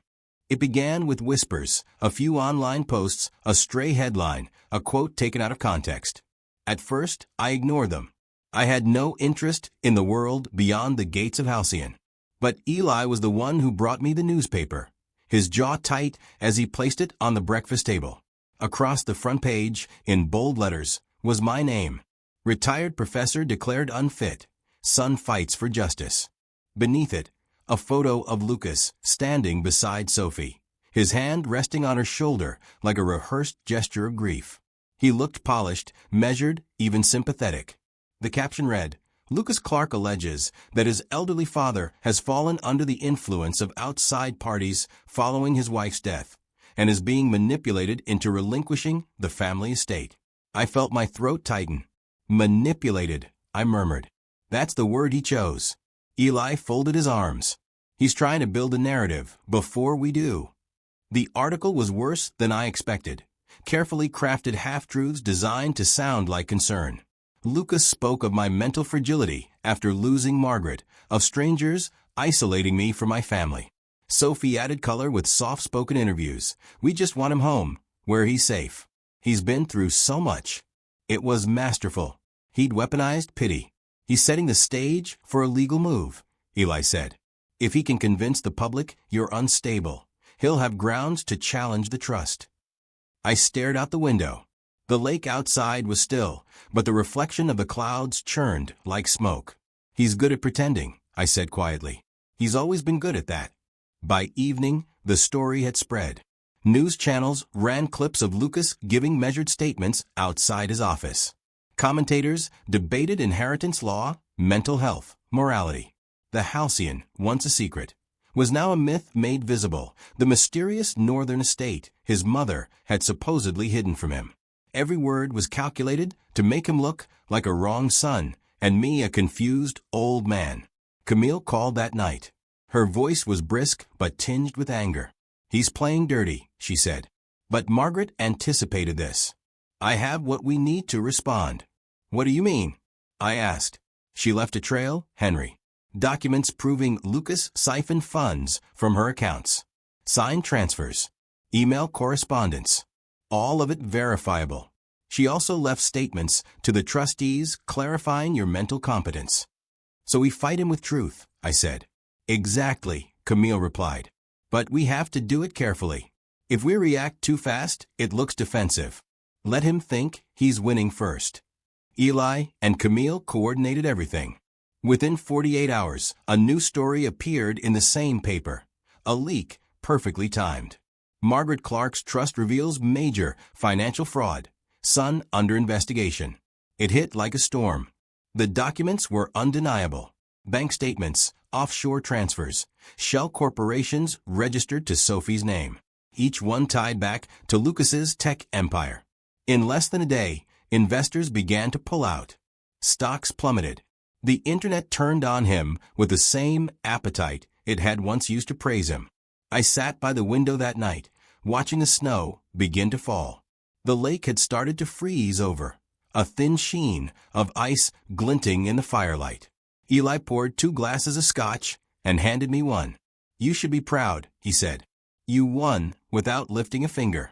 It began with whispers, a few online posts, a stray headline, a quote taken out of context. At first, I ignored them. I had no interest in the world beyond the gates of Halcyon. But Eli was the one who brought me the newspaper, his jaw tight as he placed it on the breakfast table. Across the front page, in bold letters, was my name. Retired professor declared unfit. Son fights for justice. Beneath it, a photo of Lucas standing beside Sophie, his hand resting on her shoulder like a rehearsed gesture of grief. He looked polished, measured, even sympathetic. The caption read, Lucas Clark alleges that his elderly father has fallen under the influence of outside parties following his wife's death and is being manipulated into relinquishing the family estate. I felt my throat tighten. Manipulated, I murmured. That's the word he chose. Eli folded his arms. He's trying to build a narrative before we do. The article was worse than I expected. Carefully crafted half-truths designed to sound like concern. Lucas spoke of my mental fragility after losing Margaret, of strangers isolating me from my family. Sophie added color with soft-spoken interviews. We just want him home, where he's safe. He's been through so much. It was masterful. He'd weaponized pity. He's setting the stage for a legal move, Eli said. If he can convince the public you're unstable, he'll have grounds to challenge the trust. I stared out the window. The lake outside was still, but the reflection of the clouds churned like smoke. He's good at pretending, I said quietly. He's always been good at that. By evening, the story had spread. News channels ran clips of Lucas giving measured statements outside his office. Commentators debated inheritance law, mental health, morality. The Halcyon, once a secret, was now a myth made visible, the mysterious northern estate his mother had supposedly hidden from him. Every word was calculated to make him look like a wrong son, and me a confused old man. Camille called that night. Her voice was brisk but tinged with anger. He's playing dirty, she said. But Margaret anticipated this. I have what we need to respond. What do you mean? I asked. She left a trail, Henry. Documents proving Lucas siphoned funds from her accounts. Signed transfers. Email correspondence. All of it verifiable. She also left statements to the trustees clarifying your mental competence. So we fight him with truth, I said. Exactly, Camille replied. But we have to do it carefully. If we react too fast, it looks defensive. Let him think he's winning first. Eli and Camille coordinated everything. Within 48 hours, a new story appeared in the same paper. A leak, perfectly timed. Margaret Clark's trust reveals major financial fraud. Son under investigation. It hit like a storm. The documents were undeniable. Bank statements, offshore transfers, shell corporations registered to Sophie's name. Each one tied back to Lucas's tech empire. In less than a day, investors began to pull out. Stocks plummeted. The internet turned on him with the same appetite it had once used to praise him. I sat by the window that night, watching the snow begin to fall. The lake had started to freeze over, a thin sheen of ice glinting in the firelight. Eli poured 2 glasses of scotch and handed me one. You should be proud, he said. You won without lifting a finger.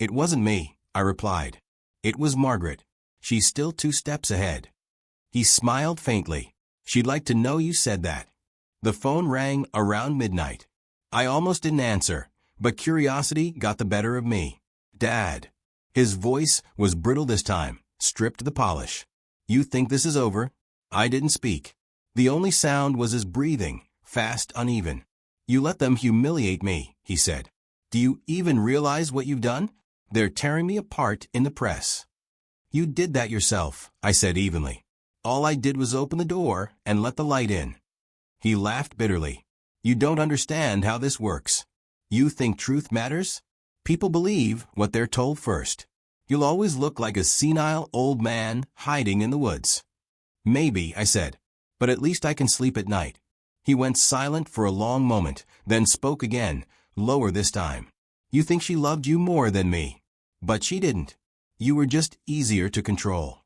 It wasn't me, I replied. It was Margaret. She's still 2 steps ahead. He smiled faintly. She'd like to know you said that. The phone rang around midnight. I almost didn't answer, but curiosity got the better of me. Dad. His voice was brittle this time, stripped to the polish. You think this is over? I didn't speak. The only sound was his breathing, fast, uneven. You let them humiliate me, he said. Do you even realize what you've done? They're tearing me apart in the press. You did that yourself, I said evenly. All I did was open the door and let the light in. He laughed bitterly. You don't understand how this works. You think truth matters? People believe what they're told first. You'll always look like a senile old man hiding in the woods. Maybe, I said, but at least I can sleep at night. He went silent for a long moment, then spoke again, lower this time. You think she loved you more than me. But she didn't. You were just easier to control.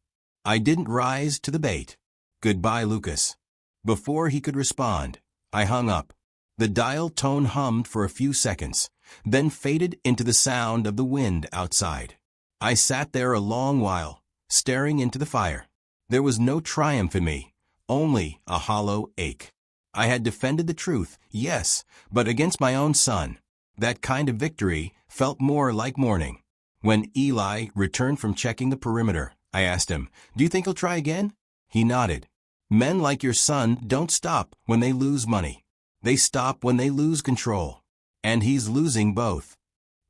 I didn't rise to the bait. Goodbye, Lucas. Before he could respond, I hung up. The dial tone hummed for a few seconds, then faded into the sound of the wind outside. I sat there a long while, staring into the fire. There was no triumph in me, only a hollow ache. I had defended the truth, yes, but against my own son. That kind of victory felt more like mourning. When Eli returned from checking the perimeter, I asked him, "Do you think he'll try again?" He nodded. Men like your son don't stop when they lose money. They stop when they lose control. And he's losing both.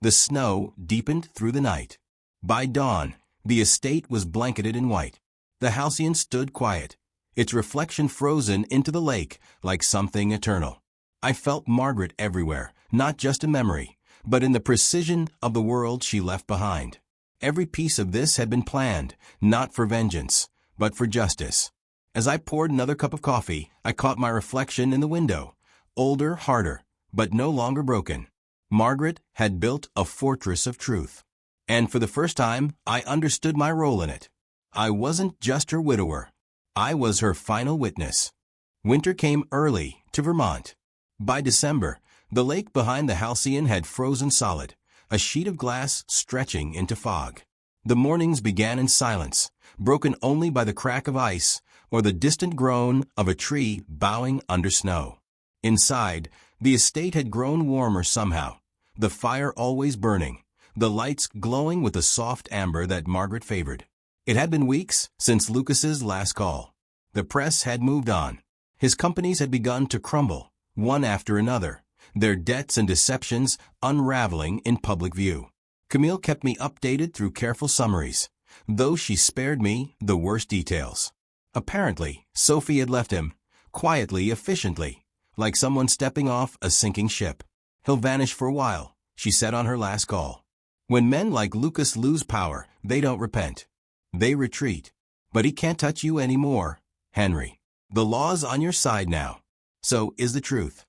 The snow deepened through the night. By dawn, the estate was blanketed in white. The halcyon stood quiet, its reflection frozen into the lake like something eternal. I felt Margaret everywhere, not just a memory, but in the precision of the world she left behind. Every piece of this had been planned, not for vengeance, but for justice. As I poured another cup of coffee, I caught my reflection in the window, older, harder, but no longer broken. Margaret had built a fortress of truth. And for the first time, I understood my role in it. I wasn't just her widower. I was her final witness. Winter came early to Vermont. By December, the lake behind the halcyon had frozen solid, a sheet of glass stretching into fog. The mornings began in silence, broken only by the crack of ice or the distant groan of a tree bowing under snow. Inside, the estate had grown warmer somehow, the fire always burning, the lights glowing with the soft amber that Margaret favored. It had been weeks since Lucas's last call. The press had moved on. His companies had begun to crumble, one after another, their debts and deceptions unraveling in public view. Camille kept me updated through careful summaries, though she spared me the worst details. Apparently, Sophie had left him, quietly, efficiently, like someone stepping off a sinking ship. He'll vanish for a while, she said on her last call. When men like Lucas lose power, they don't repent. They retreat. But he can't touch you anymore, Henry. The law's on your side now. So is the truth.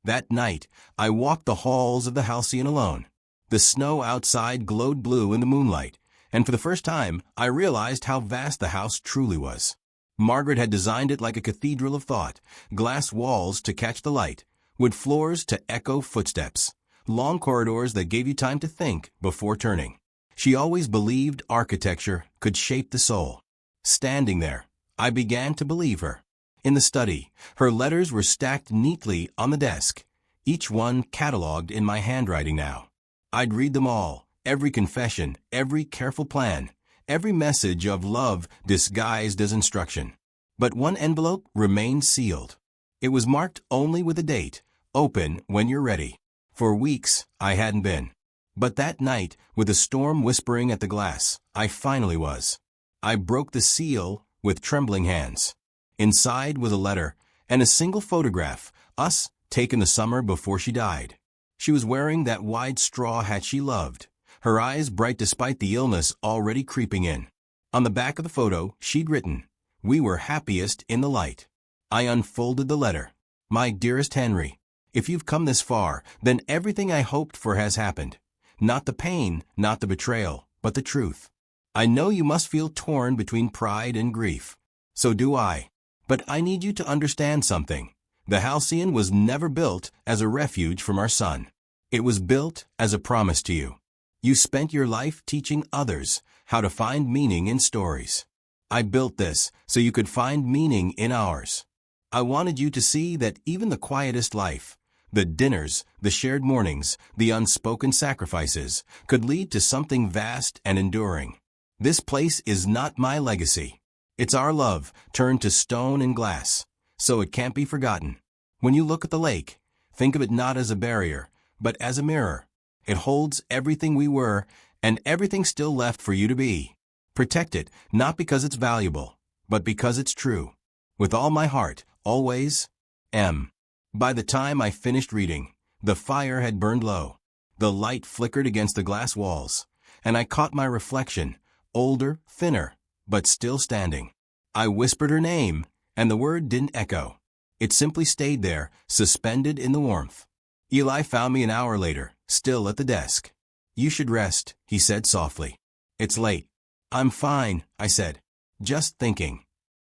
That night, I walked the halls of the halcyon alone. The snow outside glowed blue in the moonlight, and for the first time, I realized how vast the house truly was. Margaret had designed it like a cathedral of thought, glass walls to catch the light, wood floors to echo footsteps, long corridors that gave you time to think before turning. She always believed architecture could shape the soul. Standing there, I began to believe her. In the study, her letters were stacked neatly on the desk, each one catalogued in my handwriting now. I'd read them all, every confession, every careful plan, every message of love disguised as instruction. But one envelope remained sealed. It was marked only with a date, open when you're ready. For weeks, I hadn't been. But that night, with a storm whispering at the glass, I finally was. I broke the seal with trembling hands. Inside was a letter and a single photograph, us, taken the summer before she died. She was wearing that wide straw hat she loved, her eyes bright despite the illness already creeping in. On the back of the photo, she'd written, "We were happiest in the light." I unfolded the letter. "My dearest Henry, if you've come this far, then everything I hoped for has happened. Not the pain, not the betrayal, but the truth. I know you must feel torn between pride and grief. So do I. But I need you to understand something. The halcyon was never built as a refuge from our son. It was built as a promise to you. You spent your life teaching others how to find meaning in stories. I built this so you could find meaning in ours. I wanted you to see that even the quietest life, the dinners, the shared mornings, the unspoken sacrifices, could lead to something vast and enduring. This place is not my legacy. It's our love turned to stone and glass, so it can't be forgotten. When you look at the lake, think of it not as a barrier, but as a mirror. It holds everything we were and everything still left for you to be. Protect it, not because it's valuable, but because it's true. With all my heart, always, M. By the time I finished reading, the fire had burned low. The light flickered against the glass walls, and I caught my reflection, older, thinner, but still standing. I whispered her name, and the word didn't echo. It simply stayed there, suspended in the warmth. Eli found me an hour later, still at the desk. "You should rest," he said softly. "It's late." "I'm fine," I said. "Just thinking."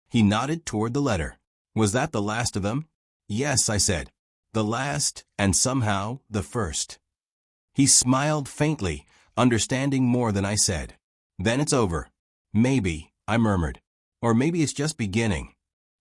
He nodded toward the letter. "Was that the last of them?" "Yes," I said. "The last, and somehow the first." He smiled faintly, understanding more than I said. "Then it's over." "Maybe," I murmured. "Or maybe it's just beginning."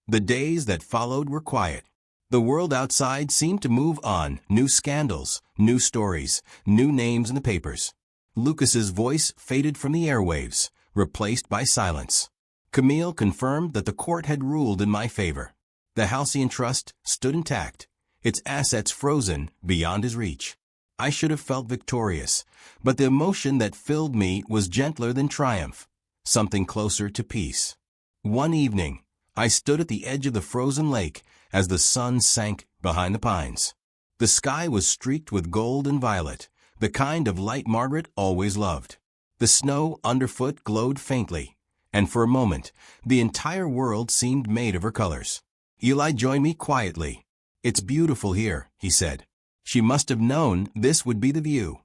The days that followed were quiet. The world outside seemed to move on, new scandals, new stories, new names in the papers. Lucas's voice faded from the airwaves, replaced by silence. Camille confirmed that the court had ruled in my favor. The Halcyon Trust stood intact, its assets frozen beyond his reach. I should have felt victorious, but the emotion that filled me was gentler than triumph, something closer to peace. One evening, I stood at the edge of the frozen lake as the sun sank behind the pines. The sky was streaked with gold and violet, the kind of light Margaret always loved. The snow underfoot glowed faintly, and for a moment, the entire world seemed made of her colors. Eli joined me quietly. "It's beautiful here," he said. She must have known this would be the view.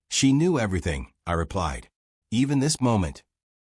"She knew everything," I replied. "Even this moment."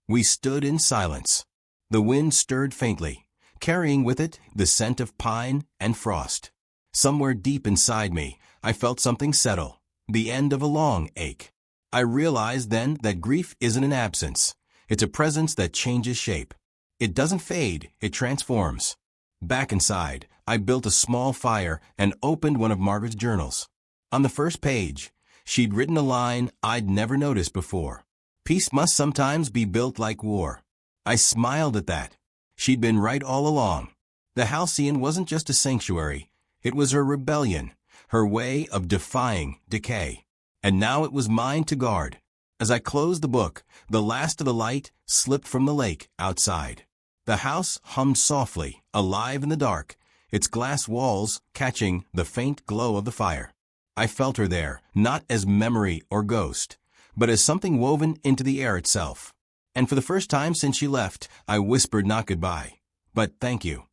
We stood in silence. The wind stirred faintly, carrying with it the scent of pine and frost. Somewhere deep inside me, I felt something settle, the end of a long ache. I realized then that grief isn't an absence. It's a presence that changes shape. It doesn't fade, it transforms. Back inside, I built a small fire and opened one of Margaret's journals. On the first page, she'd written a line I'd never noticed before. "Peace must sometimes be built like war." I smiled at that. She'd been right all along. The Halcyon wasn't just a sanctuary. It was her rebellion, her way of defying decay. And now it was mine to guard. As I closed the book, the last of the light slipped from the lake outside. The house hummed softly, alive in the dark, its glass walls catching the faint glow of the fire. I felt her there, not as memory or ghost, but as something woven into the air itself. And for the first time since she left, I whispered not goodbye, but thank you.